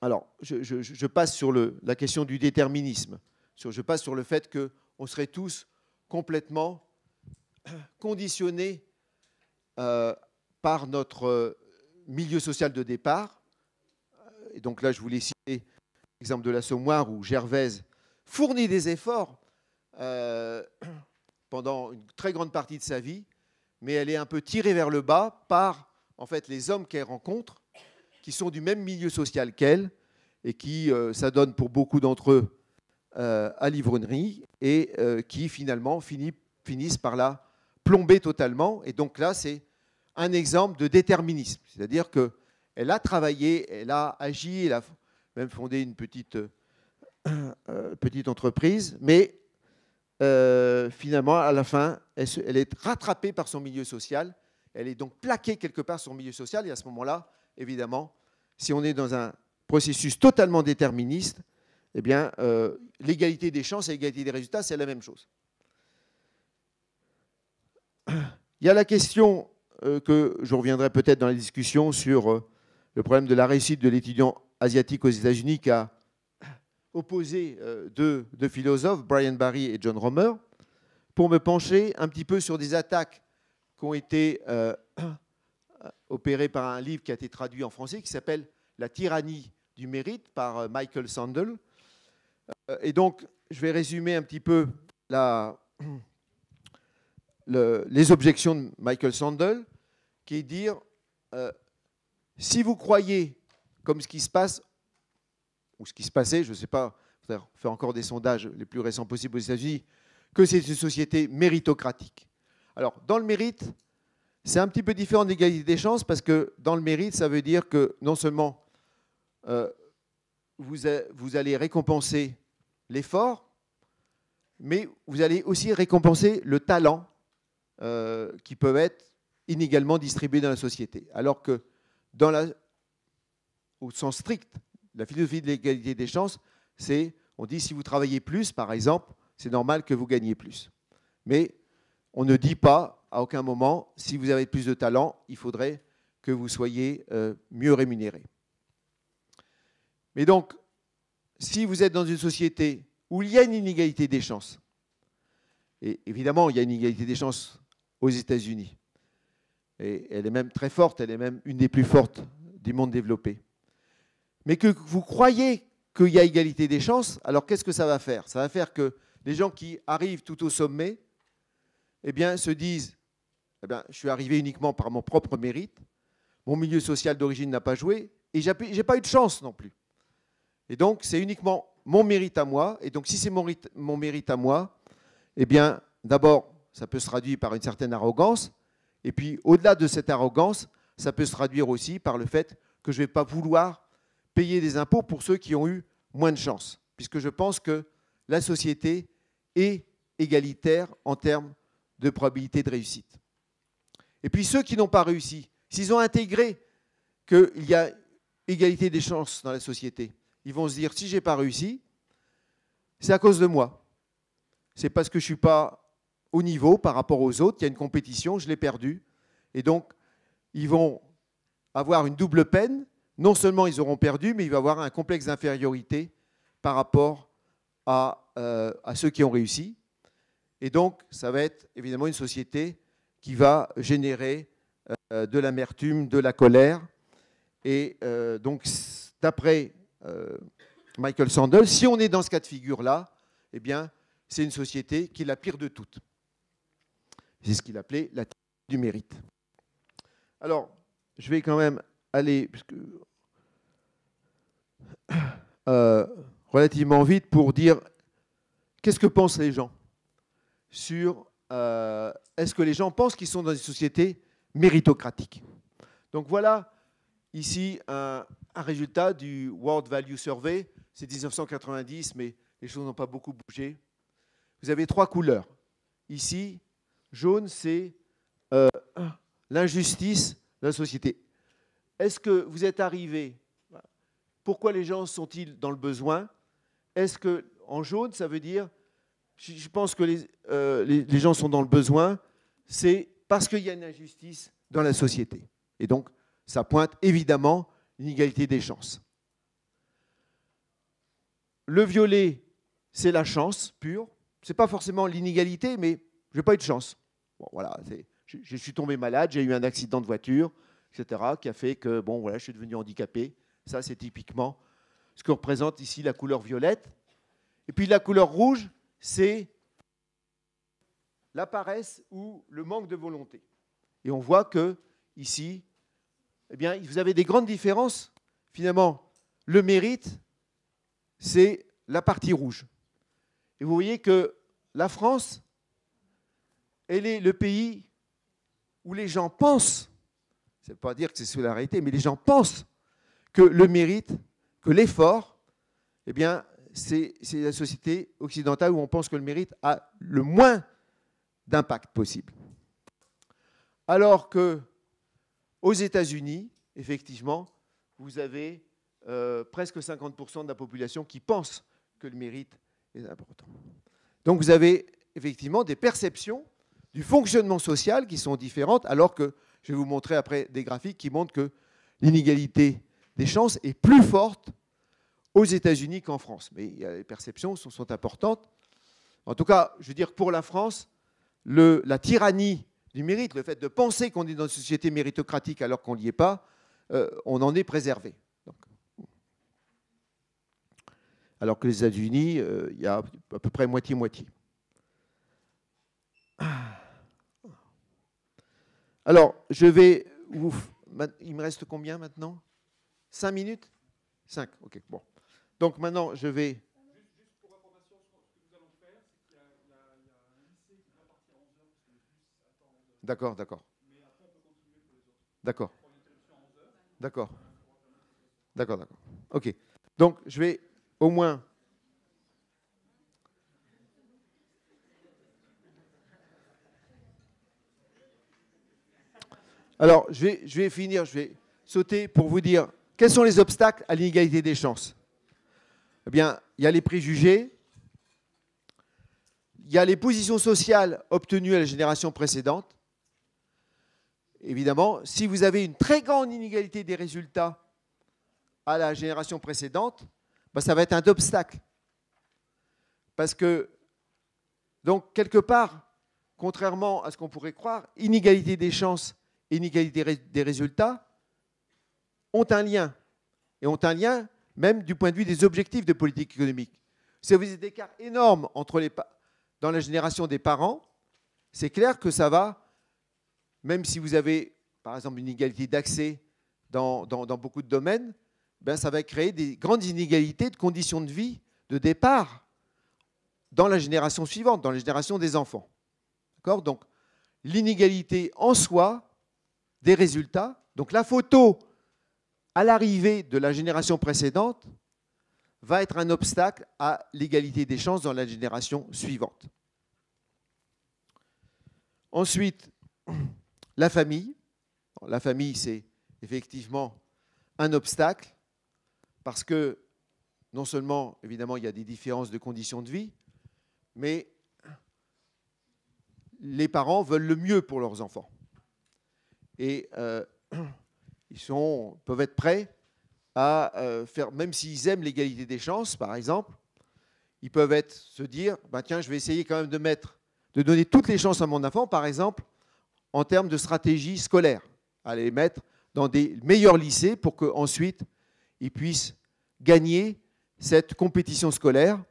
Alors, je passe sur la question du déterminisme. Je passe sur le fait qu'on serait tous complètement conditionnés par notre milieu social de départ. Et donc là, je voulais citer l'exemple de l'Assommoir où Gervaise fournit des efforts pendant une très grande partie de sa vie, mais elle est un peu tirée vers le bas par en fait, les hommes qu'elle rencontre, qui sont du même milieu social qu'elle, et qui s'adonnent pour beaucoup d'entre eux à l'ivronnerie, et qui finalement finissent par la plomber totalement. Et donc là, c'est un exemple de déterminisme. C'est-à-dire qu'elle a travaillé, elle a agi, elle a même fondé une petite entreprise, mais finalement, à la fin, elle est rattrapée par son milieu social. Elle est donc plaquée quelque part sur son milieu social. Et à ce moment-là, évidemment, si on est dans un processus totalement déterministe, eh bien, l'égalité des chances et l'égalité des résultats, c'est la même chose. Il y a la question que je reviendrai peut-être dans la discussion sur le problème de la réussite de l'étudiant asiatique aux États-Unis qui a opposé deux philosophes, Brian Barry et John Romer, pour me pencher un petit peu sur des attaques qui ont été opérées par un livre qui a été traduit en français qui s'appelle « La tyrannie du mérite » par Michael Sandel. Et donc, je vais résumer un petit peu les objections de Michael Sandel, qui est de dire si vous croyez, comme ce qui se passe, ou ce qui se passait, je ne sais pas, il faudrait faire encore des sondages les plus récents possibles aux États-Unis, que c'est une société méritocratique. Alors, dans le mérite, c'est un petit peu différent de l'égalité des chances, parce que dans le mérite, ça veut dire que non seulement vous allez récompenser l'effort, mais vous allez aussi récompenser le talent qui peuvent être inégalement distribués dans la société. Alors que, au sens strict, la philosophie de l'égalité des chances, c'est, on dit, si vous travaillez plus, par exemple, c'est normal que vous gagnez plus. Mais on ne dit pas, à aucun moment, si vous avez plus de talent, il faudrait que vous soyez mieux rémunéré. Mais donc, si vous êtes dans une société où il y a une inégalité des chances, et évidemment, il y a une inégalité des chances aux États-Unis, et elle est même très forte, elle est même une des plus fortes du monde développé, mais que vous croyez qu'il y a égalité des chances, alors qu'est-ce que ça va faire? Ça va faire que les gens qui arrivent tout au sommet, eh bien, se disent, eh bien, je suis arrivé uniquement par mon propre mérite, mon milieu social d'origine n'a pas joué, et je n'ai pas eu de chance non plus. Et donc, c'est uniquement mon mérite à moi. Et donc, si c'est mon mérite à moi, eh bien, d'abord, ça peut se traduire par une certaine arrogance. Et puis, au-delà de cette arrogance, ça peut se traduire aussi par le fait que je ne vais pas vouloir payer des impôts pour ceux qui ont eu moins de chance. Puisque je pense que la société est égalitaire en termes de probabilité de réussite. Et puis, ceux qui n'ont pas réussi, s'ils ont intégré qu'il y a égalité des chances dans la société, ils vont se dire, si je n'ai pas réussi, c'est à cause de moi. C'est parce que je ne suis pas au niveau par rapport aux autres, il y a une compétition, je l'ai perdue. Et donc, ils vont avoir une double peine. Non seulement ils auront perdu, mais il va y avoir un complexe d'infériorité par rapport à ceux qui ont réussi. Et donc, ça va être évidemment une société qui va générer de l'amertume, de la colère. Et donc, d'après Michael Sandel, si on est dans ce cas de figure-là, eh bien, c'est une société qui est la pire de toutes. C'est ce qu'il appelait la tyrannie du mérite. Alors, je vais quand même aller relativement vite pour dire qu'est-ce que pensent les gens sur est-ce que les gens pensent qu'ils sont dans une société méritocratique. Donc voilà ici un résultat du World Value Survey, c'est 1990, mais les choses n'ont pas beaucoup bougé. Vous avez 3 couleurs. Ici, jaune, c'est l'injustice de la société. Est-ce que vous êtes arrivé? Pourquoi les gens sont-ils dans le besoin? Est-ce que, en jaune, ça veut dire, je pense que les gens sont dans le besoin, c'est parce qu'il y a une injustice dans la société. Et donc, ça pointe évidemment l'inégalité des chances. Le violet, c'est la chance pure. Ce n'est pas forcément l'inégalité, mais je n'ai pas eu de chance. Bon, voilà, je suis tombé malade, j'ai eu un accident de voiture, etc., qui a fait que bon, voilà, je suis devenu handicapé. Ça, c'est typiquement ce que représente ici la couleur violette. Et puis la couleur rouge, c'est la paresse ou le manque de volonté. Et on voit que ici, eh bien, vous avez des grandes différences. Finalement, le mérite, c'est la partie rouge. Et vous voyez que la France, elle est le pays où les gens pensent, ça ne veut pas dire que c'est sous la réalité, mais les gens pensent que le mérite, que l'effort, eh bien, c'est la société occidentale où on pense que le mérite a le moins d'impact possible. Alors qu'aux États-Unis, effectivement, vous avez presque 50% de la population qui pense que le mérite est important. Donc vous avez effectivement des perceptions du fonctionnement social qui sont différentes, alors que je vais vous montrer après des graphiques qui montrent que l'inégalité des chances est plus forte aux États-Unis qu'en France. Mais les perceptions sont importantes. En tout cas, je veux dire que pour la France, la tyrannie du mérite, le fait de penser qu'on est dans une société méritocratique alors qu'on n'y est pas, on en est préservé. Donc, alors que les États-Unis, il y a à peu près moitié-moitié. Alors, je vais il me reste combien maintenant? 5 minutes? 5, ok, bon. Donc maintenant, je vais...
Juste pour information, ce que nous allons faire, c'est qu'il y a un lycée qui va partir à 11h, parce que le bus attend à 11h.
D'accord, d'accord.
Mais après, on peut continuer pour les autres.
D'accord.
On prend une interruption à 11h.
D'accord. D'accord, d'accord. Ok. Donc, je vais au moins... Alors, je vais finir, je vais sauter pour vous dire quels sont les obstacles à l'inégalité des chances. Eh bien, il y a les préjugés, il y a les positions sociales obtenues à la génération précédente. Évidemment, si vous avez une très grande inégalité des résultats à la génération précédente, ben ça va être un obstacle. Parce que, donc, quelque part, contrairement à ce qu'on pourrait croire, inégalité des chances et inégalité des résultats ont un lien. Et ont un lien même du point de vue des objectifs de politique économique. Si vous avez des écarts énormes dans la génération des parents, c'est clair que ça va, même si vous avez, par exemple, une inégalité d'accès dans beaucoup de domaines, ben ça va créer des grandes inégalités de conditions de vie, de départ, dans la génération suivante, dans la génération des enfants. D'accord ? Donc, l'inégalité en soi des résultats, donc la photo à l'arrivée de la génération précédente va être un obstacle à l'égalité des chances dans la génération suivante. Ensuite, la famille. La famille, c'est effectivement un obstacle parce que non seulement, évidemment, il y a des différences de conditions de vie, mais les parents veulent le mieux pour leurs enfants. Et ils peuvent être prêts à faire, même s'ils aiment l'égalité des chances, par exemple, ils peuvent se dire, bah, tiens, je vais essayer quand même de donner toutes les chances à mon enfant, par exemple, en termes de stratégie scolaire, à les mettre dans des meilleurs lycées pour qu'ensuite, ils puissent gagner cette compétition scolaire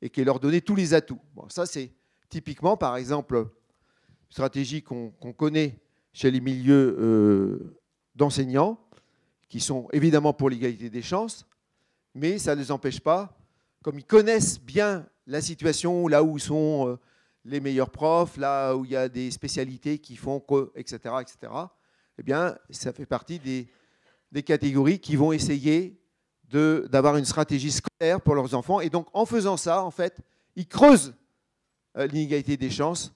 et qu'elle leur donne tous les atouts. Bon, ça, c'est typiquement, par exemple, une stratégie qu'on connaît chez les milieux d'enseignants, qui sont évidemment pour l'égalité des chances, mais ça ne les empêche pas, comme ils connaissent bien la situation, là où sont les meilleurs profs, là où il y a des spécialités qui font que, etc., eh bien, ça fait partie des catégories qui vont essayer d'avoir une stratégie scolaire pour leurs enfants. Et donc, en faisant ça, en fait, ils creusent l'inégalité des chances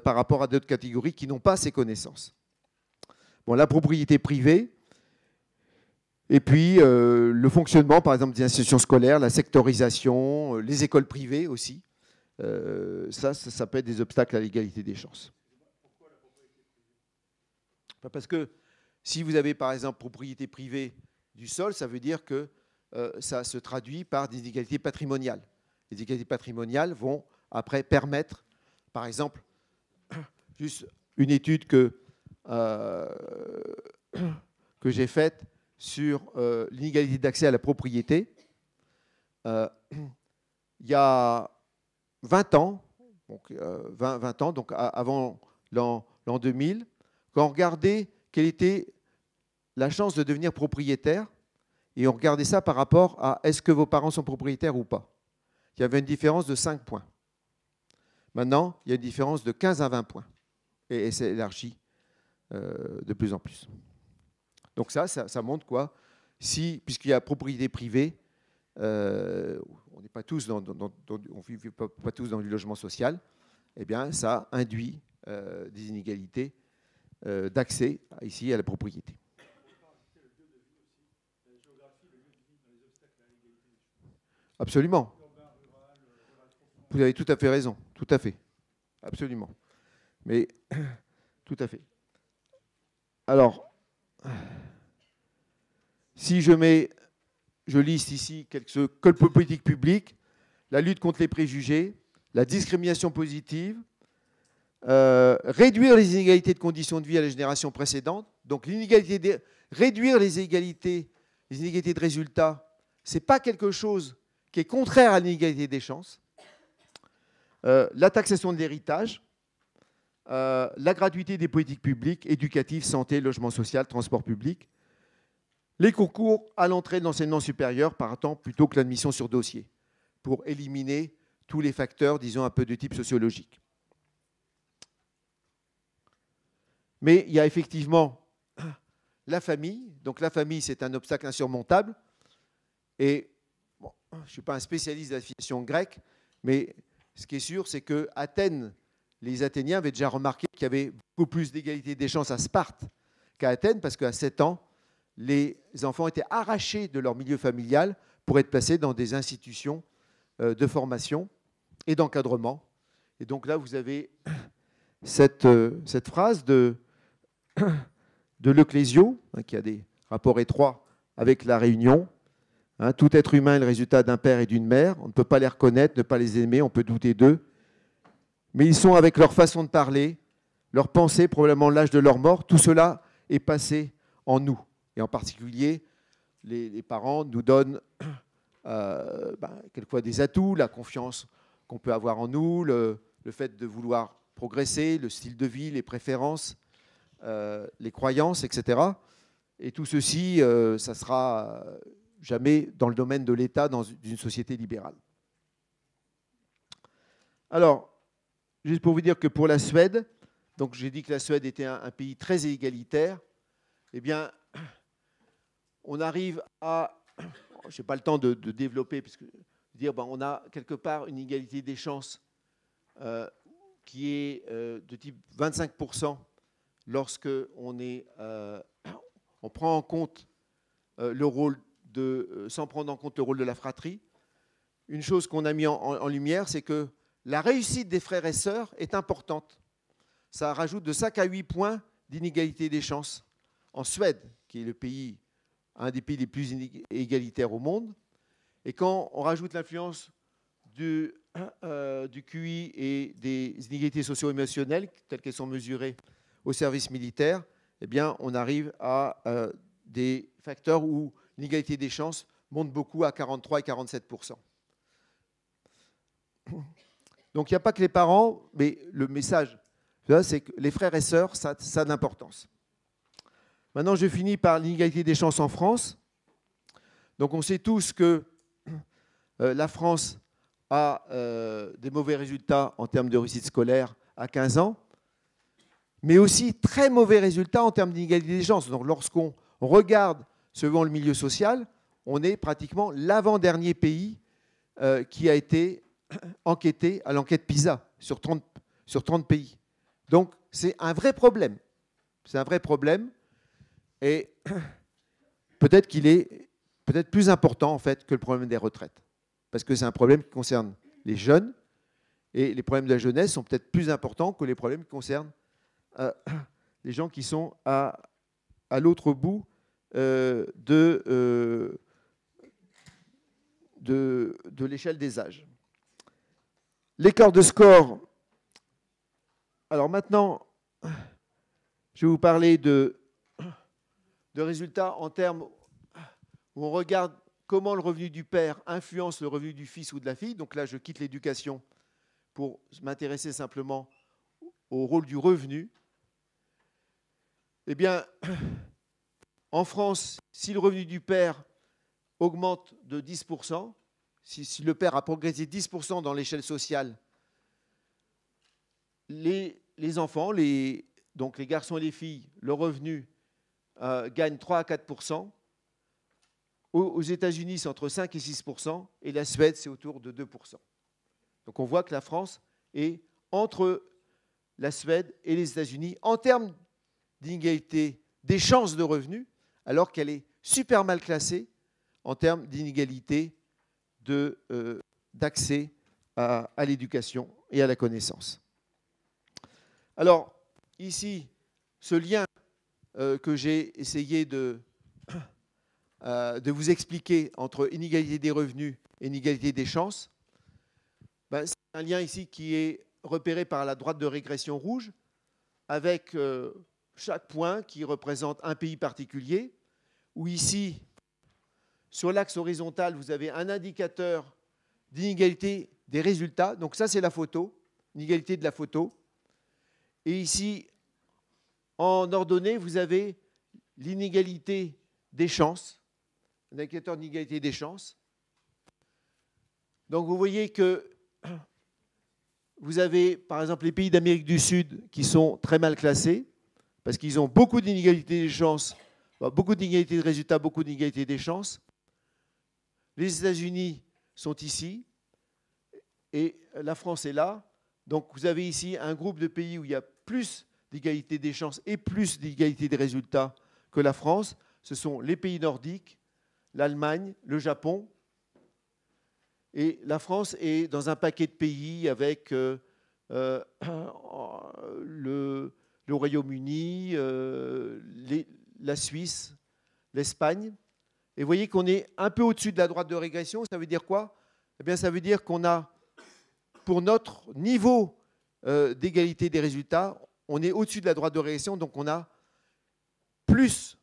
par rapport à d'autres catégories qui n'ont pas ces connaissances. Bon, la propriété privée, et puis le fonctionnement, par exemple, des institutions scolaires, la sectorisation, les écoles privées aussi. Ça peut être des obstacles à l'égalité des chances.
Pourquoi la propriété privée ?
Parce que si vous avez, par exemple, propriété privée du sol, ça veut dire que ça se traduit par des inégalités patrimoniales. Les inégalités patrimoniales vont après permettre, par exemple, juste une étude que j'ai faite sur l'inégalité d'accès à la propriété. Il y a 20 ans, donc, 20 ans, donc avant l'an 2000, quand on regardait quelle était la chance de devenir propriétaire, et on regardait ça par rapport à est-ce que vos parents sont propriétaires ou pas. Il y avait une différence de 5 points. Maintenant, il y a une différence de 15 à 20 points. Et c'est élargi de plus en plus. Donc ça montre quoi ? Puisqu'il y a propriété privée, on n'est pas tous on vit pas tous dans du logement social, eh bien ça induit des inégalités d'accès ici à la propriété. Absolument. Vous avez tout à fait raison, tout à fait. Absolument. Mais tout à fait. Alors, si je liste ici quelques politiques publiques, la lutte contre les préjugés, la discrimination positive, réduire les inégalités de conditions de vie à la génération précédente, donc réduire les inégalités de résultats, ce n'est pas quelque chose qui est contraire à l'inégalité des chances. La taxation de l'héritage, la gratuité des politiques publiques, éducatives, santé, logement social, transport public, les concours à l'entrée de l'enseignement supérieur par temps plutôt que l'admission sur dossier, pour éliminer tous les facteurs, disons, un peu de type sociologique. Mais il y a effectivement la famille. Donc la famille, c'est un obstacle insurmontable. Et bon, je ne suis pas un spécialiste de la civilisation grecque, mais ce qui est sûr, c'est qu'Athènes, les Athéniens avaient déjà remarqué qu'il y avait beaucoup plus d'égalité des chances à Sparte qu'à Athènes, parce qu'à 7 ans, les enfants étaient arrachés de leur milieu familial pour être placés dans des institutions de formation et d'encadrement. Et donc là, vous avez cette phrase de Leclésio, qui a des rapports étroits avec la Réunion. Tout être humain est le résultat d'un père et d'une mère. On ne peut pas les reconnaître, ne pas les aimer, on peut douter d'eux. Mais ils sont, avec leur façon de parler, leur pensée, probablement l'âge de leur mort, tout cela est passé en nous. Et en particulier, les parents nous donnent quelquefois des atouts, la confiance qu'on peut avoir en nous, le fait de vouloir progresser, le style de vie, les préférences, les croyances, etc. Et tout ceci, ça sera jamais dans le domaine de l'État dans une société libérale. Alors, juste pour vous dire que pour la Suède, donc j'ai dit que la Suède était un pays très égalitaire, eh bien, on arrive à, je n'ai pas le temps de développer, puisque dire, on a quelque part une égalité des chances qui est de type 25% lorsque on prend en compte le rôle sans prendre en compte le rôle de la fratrie. Une chose qu'on a mis en lumière, c'est que la réussite des frères et sœurs est importante. Ça rajoute de 5 à 8 points d'inégalité des chances en Suède, qui est un des pays les plus égalitaires au monde. Et quand on rajoute l'influence du QI et des inégalités socio-émotionnelles, telles qu'elles sont mesurées au service militaire, eh bien, on arrive à des facteurs où l'inégalité des chances monte beaucoup à 43 et 47%. Donc, il n'y a pas que les parents, mais le message, c'est que les frères et sœurs, ça a de l'importance. Maintenant, je finis par l'inégalité des chances en France. Donc, on sait tous que la France a des mauvais résultats en termes de réussite scolaire à 15 ans, mais aussi très mauvais résultats en termes d'inégalité des chances. Donc, lorsqu'on regarde selon le milieu social, on est pratiquement l'avant-dernier pays qui a été enquêté à l'enquête PISA sur 30 pays. Donc, c'est un vrai problème. C'est un vrai problème. Et peut-être qu'il est plus important, en fait, que le problème des retraites. Parce que c'est un problème qui concerne les jeunes. Et les problèmes de la jeunesse sont peut-être plus importants que les problèmes qui concernent les gens qui sont à l'autre bout de l'échelle des âges. L'écart de score. Alors maintenant, je vais vous parler de résultats en termes où on regarde comment le revenu du père influence le revenu du fils ou de la fille. Donc là, je quitte l'éducation pour m'intéresser simplement au rôle du revenu. Eh bien, en France, si le revenu du père augmente de 10%, si le père a progressé 10% dans l'échelle sociale, les enfants, donc les garçons et les filles, le revenu gagne 3 à 4%. Aux États-Unis, c'est entre 5 et 6%, et la Suède, c'est autour de 2%. Donc on voit que la France est entre la Suède et les États-Unis en termes d'inégalité des chances de revenus, alors qu'elle est super mal classée en termes d'inégalité d'accès à l'éducation et à la connaissance. Alors, ici, ce lien que j'ai essayé de vous expliquer entre inégalité des revenus et inégalité des chances, c'est un lien ici qui est repéré par la droite de régression rouge, avec chaque point qui représente un pays particulier, où ici, sur l'axe horizontal, vous avez un indicateur d'inégalité des résultats. Donc ça, c'est la photo, l'inégalité de la photo. Et ici, en ordonnée, vous avez l'inégalité des chances, un indicateur d'inégalité des chances. Donc vous voyez que vous avez, par exemple, les pays d'Amérique du Sud qui sont très mal classés, parce qu'ils ont beaucoup d'inégalités des chances, beaucoup d'inégalités de résultats, beaucoup d'inégalités des chances. Les États-Unis sont ici, et la France est là. Donc vous avez ici un groupe de pays où il y a plus d'égalité des chances et plus d'égalité des résultats que la France, ce sont les pays nordiques, l'Allemagne, le Japon. Et la France est dans un paquet de pays avec le Royaume-Uni, la Suisse, l'Espagne. Et vous voyez qu'on est un peu au-dessus de la droite de régression. Ça veut dire quoi? Eh bien, ça veut dire qu'on a, pour notre niveau d'égalité des résultats, on est au-dessus de la droite de régression, donc on a plus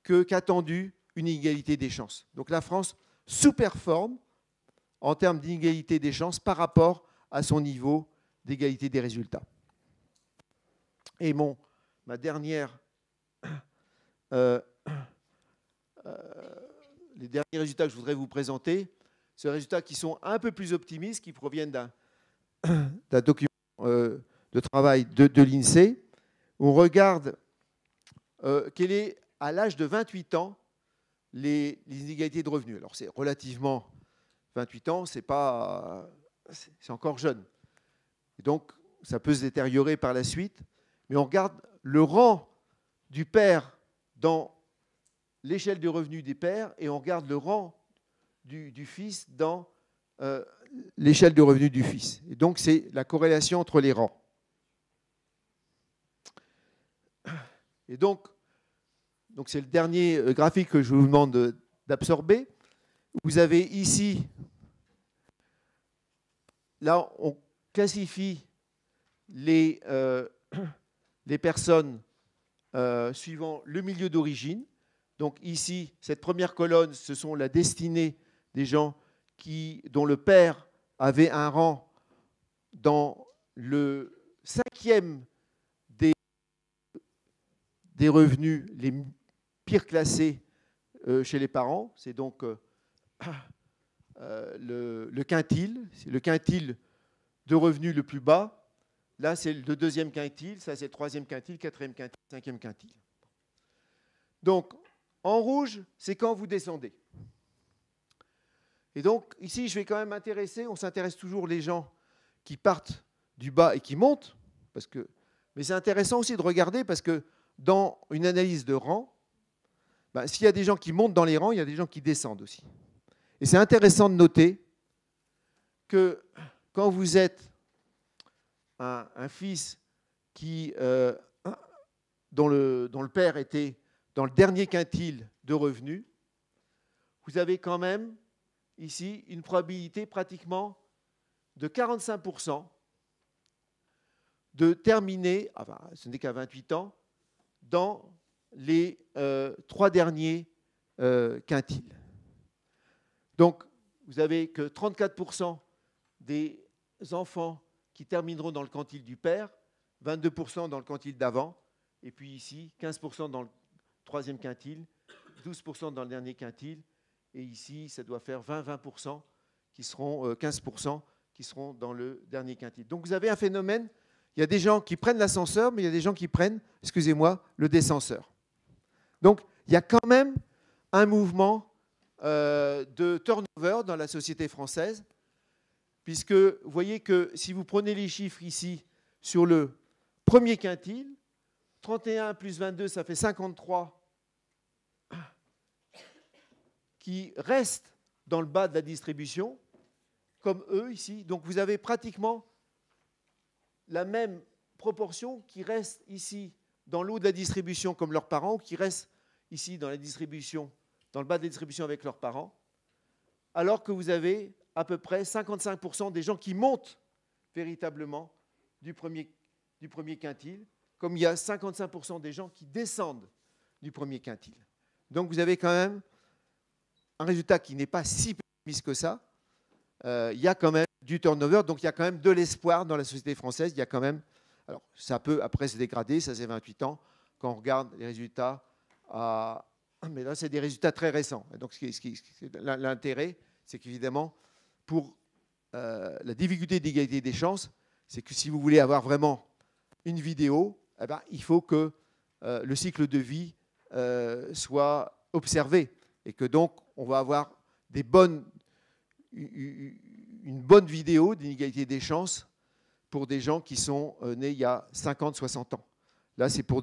qu'attendu une égalité des chances. Donc la France sous-performe en termes d'inégalité des chances par rapport à son niveau d'égalité des résultats. Et ma dernière, les derniers résultats que je voudrais vous présenter, c'est des résultats qui sont un peu plus optimistes, qui proviennent d'un document de travail de l'INSEE. On regarde quel est, à l'âge de 28 ans, les inégalités de revenus. Alors c'est relativement, 28 ans, c'est encore jeune. Et donc, ça peut se détériorer par la suite. Mais on regarde le rang du père dans l'échelle de revenus des pères et on regarde le rang du fils dans l'échelle de revenus du fils. Et donc, c'est la corrélation entre les rangs. Et donc c'est le dernier graphique que je vous demande d'absorber. Vous avez ici, là, on classifie les personnes suivant le milieu d'origine. Donc ici, cette première colonne, ce sont la destinée des gens dont le père avait un rang dans le 5e des revenus les pire classés chez les parents. C'est donc le quintile. C'est le quintile de revenus le plus bas. Là, c'est le deuxième quintile. Ça, c'est le troisième quintile, quatrième quintile, cinquième quintile. Donc, en rouge, c'est quand vous descendez. Et donc, ici, je vais quand même m'intéresser. On s'intéresse toujours les gens qui partent du bas et qui montent. Mais c'est intéressant aussi de regarder parce que dans une analyse de rang, s'il y a des gens qui montent dans les rangs, il y a des gens qui descendent aussi. Et c'est intéressant de noter que quand vous êtes un fils dont le père était dans le dernier quintile de revenus, vous avez quand même ici une probabilité pratiquement de 45% de terminer, enfin ce n'est qu'à 28 ans, dans les 3 derniers quintiles. Donc, vous avez que 34% des enfants qui termineront dans le quintile du père, 22% dans le quintile d'avant, et puis ici, 15% dans le 3e quintile, 12% dans le dernier quintile, et ici, ça doit faire 20% qui seront 15% qui seront dans le dernier quintile. Donc, vous avez un phénomène, il y a des gens qui prennent l'ascenseur, mais il y a des gens qui prennent, excusez-moi, le descenseur. Donc, il y a quand même un mouvement de turnover dans la société française, puisque vous voyez que si vous prenez les chiffres ici sur le premier quintile, 31 plus 22, ça fait 53, qui restent dans le bas de la distribution, comme eux ici. Donc, vous avez pratiquement la même proportion qui reste ici dans le haut de la distribution comme leurs parents, ou qui reste ici dans la distribution, dans le bas de la distribution avec leurs parents, alors que vous avez à peu près 55% des gens qui montent véritablement du premier quintile, comme il y a 55% des gens qui descendent du premier quintile. Donc vous avez quand même un résultat qui n'est pas si pessimiste que ça. Il y a quand même du turnover, donc il y a quand même de l'espoir dans la société française. Il y a quand même, alors ça peut après se dégrader, ça c'est 28 ans, quand on regarde les résultats, mais là c'est des résultats très récents. Et donc l'intérêt, c'est qu'évidemment, pour la difficulté d'égalité des chances, c'est que si vous voulez avoir vraiment une vidéo, eh ben, il faut que le cycle de vie soit observé et que donc on va avoir une bonne vidéo d'inégalité des chances pour des gens qui sont nés il y a 50, 60 ans. Là, c'est pour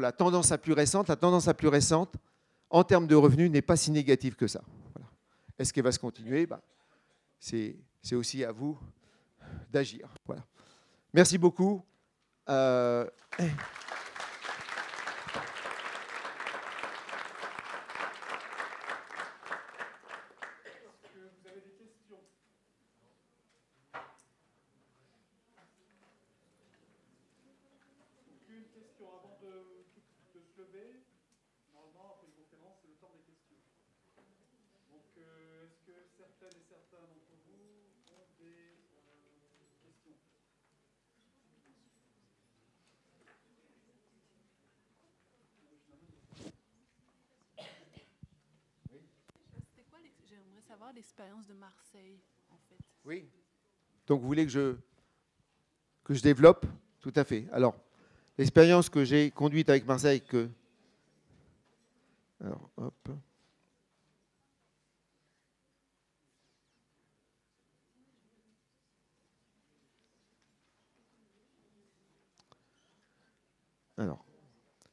la tendance la plus récente. La tendance la plus récente, en termes de revenus, n'est pas si négative que ça. Voilà. Est-ce qu'elle va se continuer? C'est aussi à vous d'agir. Voilà. Merci beaucoup.
J'aimerais savoir l'expérience de Marseille, en fait.
Oui. Donc, vous voulez que je développe? Tout à fait. Alors, l'expérience que j'ai conduite avec Marseille, alors, hop. Alors.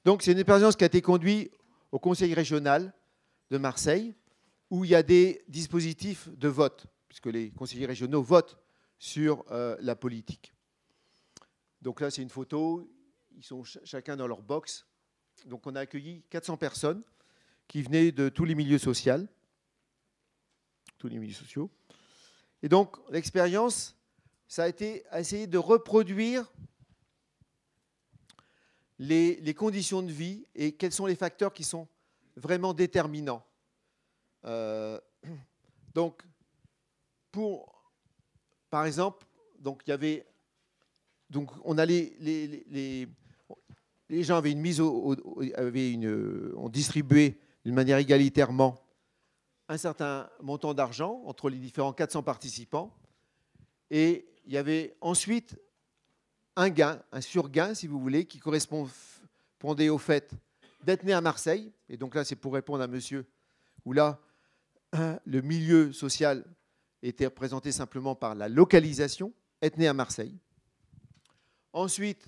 Donc, c'est une expérience qui a été conduite au Conseil régional de Marseille, où il y a des dispositifs de vote, puisque les conseillers régionaux votent sur la politique. Donc là, c'est une photo. Ils sont chacun dans leur box. Donc, on a accueilli 400 personnes qui venaient de tous les milieux sociaux. Et donc, l'expérience, ça a été à essayer de reproduire les conditions de vie et quels sont les facteurs qui sont vraiment déterminants. Donc, par exemple, donc il y avait, donc on a les gens avaient une mise on distribuait d'une manière égalitairement un certain montant d'argent entre les différents 400 participants, et il y avait ensuite un gain, un surgain, si vous voulez, qui correspondait au fait d'être né à Marseille. Et donc là, c'est pour répondre à monsieur, où là, le milieu social était représenté simplement par la localisation, être né à Marseille. Ensuite,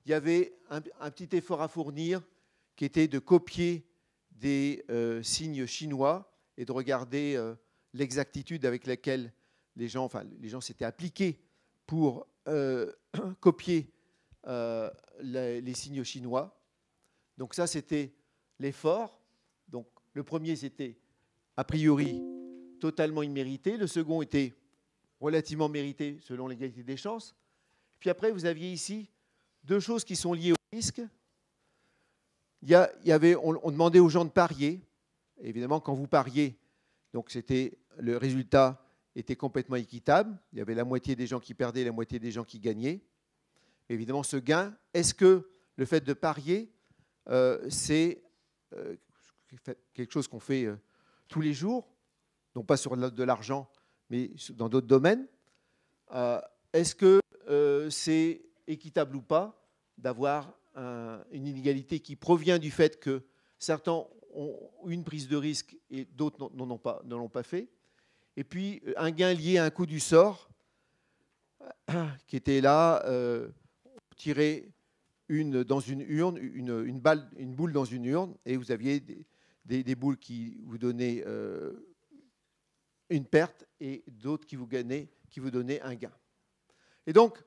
il y avait un petit effort à fournir qui était de copier des signes chinois et de regarder l'exactitude avec laquelle les gens s'étaient appliqués pour copier les signes chinois. Donc ça, c'était l'effort. Donc le premier, c'était a priori totalement immérité. Le second était relativement mérité selon l'égalité des chances. Puis après, vous aviez ici deux choses qui sont liées au risque. On demandait aux gens de parier. Évidemment, quand vous pariez, donc le résultat était complètement équitable. Il y avait la moitié des gens qui perdaient, la moitié des gens qui gagnaient. Évidemment, ce gain, est-ce que le fait de parier, c'est quelque chose qu'on fait tous les jours, non pas sur de l'argent, mais dans d'autres domaines? Est-ce que c'est équitable ou pas d'avoir une inégalité qui provient du fait que certains ont une prise de risque et d'autres ne l'ont pas fait? Et puis un gain lié à un coup du sort qui était là, tirer dans une urne, une boule dans une urne, et vous aviez des boules qui vous donnaient une perte et d'autres qui vous donnaient un gain. Et donc,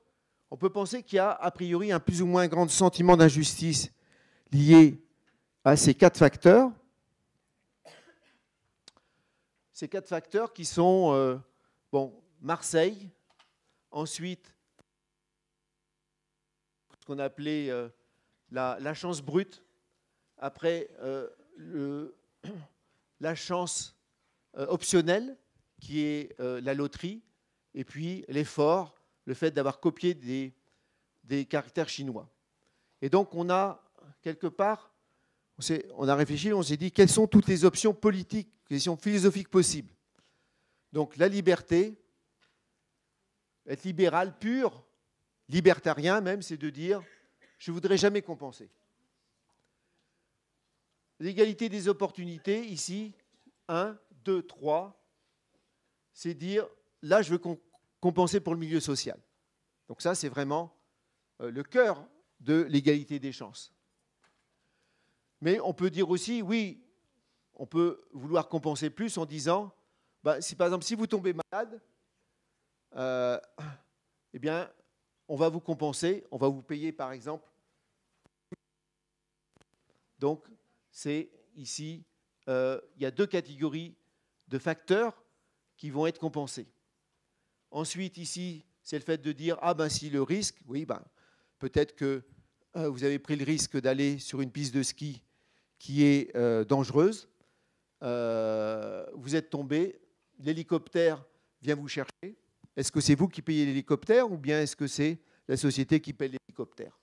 on peut penser qu'il y a a priori un plus ou moins grand sentiment d'injustice lié à ces quatre facteurs. Ces quatre facteurs qui sont Marseille, ensuite ce qu'on a appelé la chance brute, après la chance optionnelle qui est la loterie, et puis l'effort, le fait d'avoir copié des caractères chinois. Et donc on a quelque part, on a réfléchi, on s'est dit quelles sont toutes les options politiques, les options philosophiques possibles. Donc la liberté, être libéral pur, libertarien même, c'est de dire je ne voudrais jamais compenser. L'égalité des opportunités, ici, 1, 2, 3, c'est dire là je veux compenser pour le milieu social. Donc ça c'est vraiment le cœur de l'égalité des chances. Mais on peut dire aussi, oui, on peut vouloir compenser plus en disant, si par exemple, si vous tombez malade, eh bien, on va vous compenser, on va vous payer par exemple. Donc, c'est ici, il y a deux catégories de facteurs qui vont être compensés. Ensuite, ici, c'est le fait de dire, si le risque, oui, peut-être que vous avez pris le risque d'aller sur une piste de ski qui est dangereuse, vous êtes tombé, l'hélicoptère vient vous chercher. Est-ce que c'est vous qui payez l'hélicoptère ou bien est-ce que c'est la société qui paye l'hélicoptère?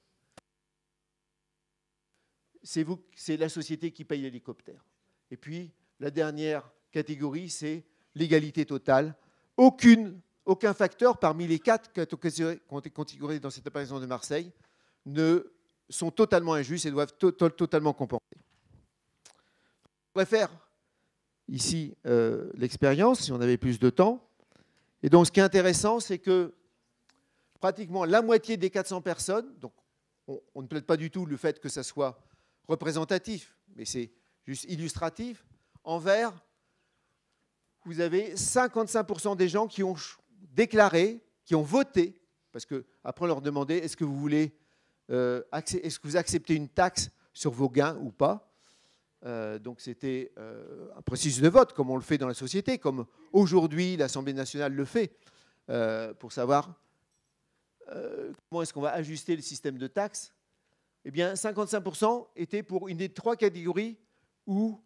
C'est la société qui paye l'hélicoptère. Et puis, la dernière catégorie, c'est l'égalité totale. Aucun facteur parmi les 4 qui ont été configurés dans cette apparition de Marseille ne sont totalement injustes et doivent totalement compenser. On pourrait faire ici l'expérience, si on avait plus de temps. Et donc, ce qui est intéressant, c'est que pratiquement la moitié des 400 personnes, donc on ne plaide pas du tout le fait que ça soit représentatif, mais c'est juste illustratif, en vert, vous avez 55% des gens qui ont déclaré, qui ont voté, parce qu'après on leur demandait est-ce que est-ce que vous acceptez une taxe sur vos gains ou pas. Donc c'était un processus de vote, comme on le fait dans la société, comme aujourd'hui l'Assemblée nationale le fait, pour savoir comment est-ce qu'on va ajuster le système de taxes. Eh bien, 55% étaient pour une des 3 catégories où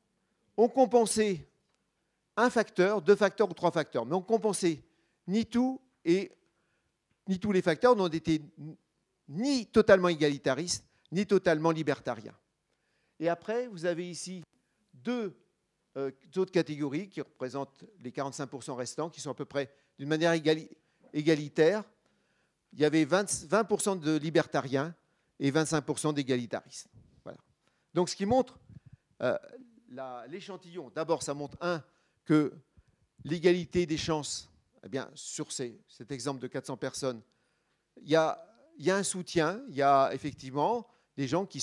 on compensait un facteur, 2 facteurs ou 3 facteurs, mais on compensait ni tous les facteurs n'ont été ni totalement égalitaristes, ni totalement libertariens. Et après, vous avez ici 2 autres catégories qui représentent les 45% restants, qui sont à peu près d'une manière égalitaire. Il y avait 20% de libertariens et 25% d'égalitaristes. Voilà. Donc, ce qui montre l'échantillon, d'abord, ça montre, que l'égalité des chances, eh bien, sur cet exemple de 400 personnes, il y a un soutien, il y a effectivement des gens qui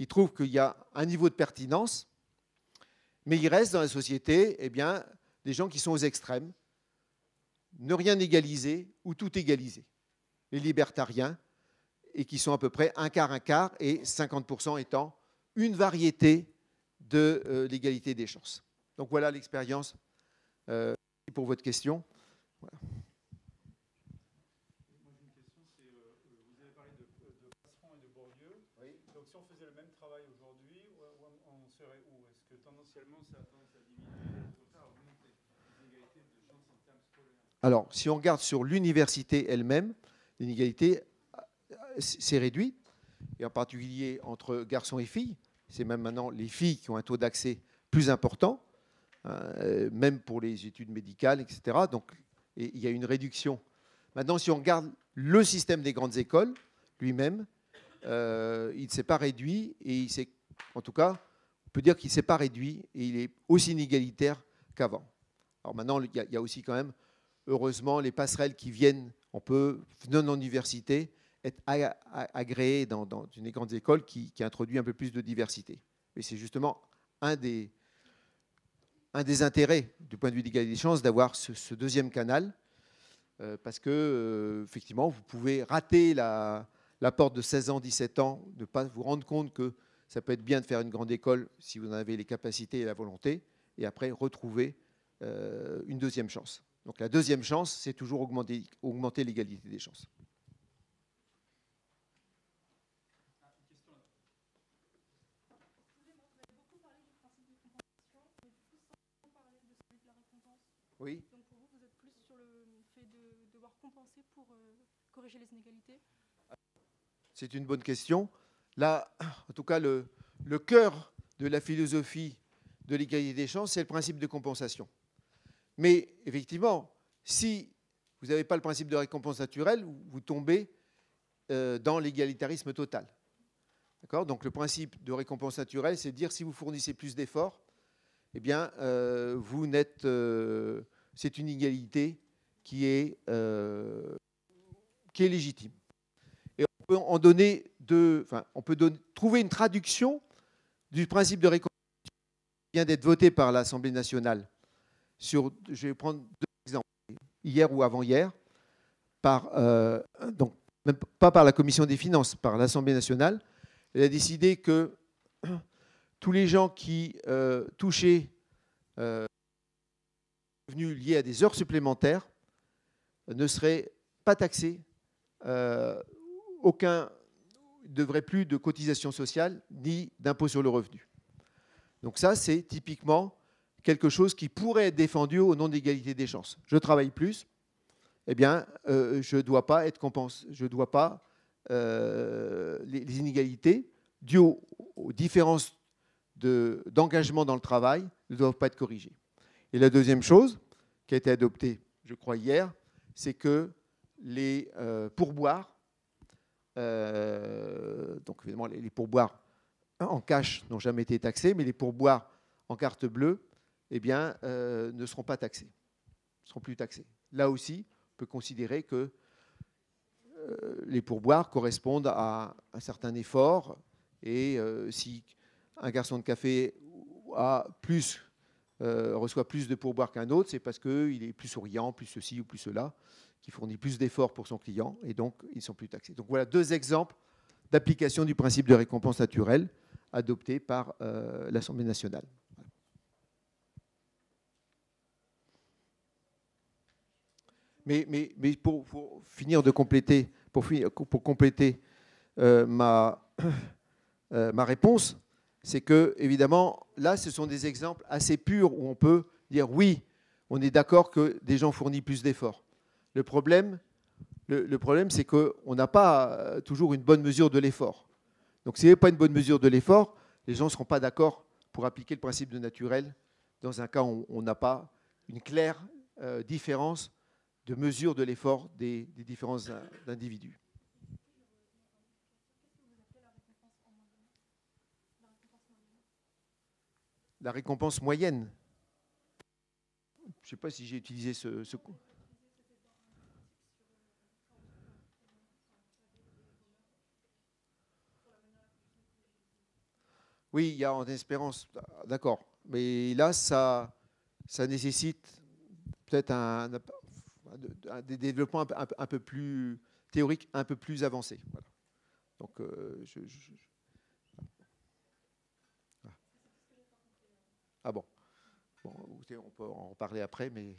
trouvent qu'il y a un niveau de pertinence, mais il reste dans la société des gens qui sont aux extrêmes, ne rien égaliser ou tout égaliser. Les libertariens, et qui sont à peu près un quart, et 50% étant une variété de l'égalité des chances. Donc voilà l'expérience pour votre question. Voilà.
Moi j'ai une question, vous avez parlé de Passeron et de Bourdieu. Oui. Donc si on faisait le même travail aujourd'hui, on serait où? Est-ce que tendanciellement ça a tendance à diminuer, au contraire à augmenter les inégalités de chances en termes scolaires?
Alors, si on regarde sur l'université elle-même, l'inégalité s'est réduite, et en particulier entre garçons et filles. C'est même maintenant les filles qui ont un taux d'accès plus important, même pour les études médicales, etc. Donc, il y a une réduction. Maintenant, si on regarde le système des grandes écoles lui-même, il ne s'est pas réduit, et en tout cas, on peut dire qu'il ne s'est pas réduit, et il est aussi inégalitaire qu'avant. Alors maintenant, il y a aussi quand même, heureusement, les passerelles qui viennent, on peut, venant de l'université, être agréé dans une grande école qui introduit un peu plus de diversité. Mais c'est justement un des intérêts du point de vue d'égalité des chances d'avoir ce deuxième canal, parce que effectivement, vous pouvez rater la porte de 16 ans, 17 ans, ne pas vous rendre compte que ça peut être bien de faire une grande école si vous en avez les capacités et la volonté, et après retrouver une deuxième chance. Donc la deuxième chance, c'est toujours augmenter l'égalité des chances. Oui.
Donc pour vous, vous êtes plus sur le fait de devoir compenser pour corriger les inégalités?
C'est une bonne question. Là, en tout cas, le cœur de la philosophie de l'égalité des chances, c'est le principe de compensation. Mais effectivement, si vous n'avez pas le principe de récompense naturelle, vous tombez dans l'égalitarisme total. D'accord ? Donc le principe de récompense naturelle, c'est de dire si vous fournissez plus d'efforts, eh bien, c'est une égalité qui est légitime. Et on peut en donner on peut trouver une traduction du principe de récompensation qui vient d'être voté par l'Assemblée nationale. Je vais prendre 2 exemples, hier ou avant-hier, donc même pas par la Commission des finances, par l'Assemblée nationale. Elle a décidé que tous les gens qui touchaient revenus liés à des heures supplémentaires ne seraient pas taxés. Aucun ne devrait plus de cotisation sociale ni d'impôt sur le revenu. Donc ça, c'est typiquement quelque chose qui pourrait être défendu au nom de l'égalité des chances. Je travaille plus, eh bien, je ne dois pas être compensé. Je ne dois pas les inégalités dues aux différences d'engagement dans le travail ne doivent pas être corrigées. Et la deuxième chose qui a été adoptée, je crois, hier, c'est que les pourboires, donc évidemment les pourboires en cash n'ont jamais été taxés, mais les pourboires en carte bleue, eh bien, ne seront pas taxés, ne seront plus taxés. Là aussi, on peut considérer que les pourboires correspondent à un certain effort, et si un garçon de café reçoit plus de pourboires qu'un autre, c'est parce qu'il est plus souriant, plus ceci ou plus cela, qui fournit plus d'efforts pour son client, et donc ils ne sont plus taxés. Donc voilà 2 exemples d'application du principe de récompense naturelle adopté par l'Assemblée nationale. Mais pour finir de compléter, pour compléter ma réponse, c'est que, évidemment, là, ce sont des exemples assez purs où on peut dire oui, on est d'accord que des gens fournissent plus d'efforts. Le problème, c'est qu'on n'a pas toujours une bonne mesure de l'effort. Donc, s'il n'y a pas une bonne mesure de l'effort, les gens ne seront pas d'accord pour appliquer le principe de naturel dans un cas où on n'a pas une claire différence de mesure de l'effort des différents individus. La récompense moyenne. Je ne sais pas si j'ai utilisé ce coup. Oui, il y a en espérance, d'accord. Mais là, ça nécessite peut-être des développements un peu plus théoriques, un peu plus avancés. Voilà. Donc, Ah bon. On peut en parler après, mais...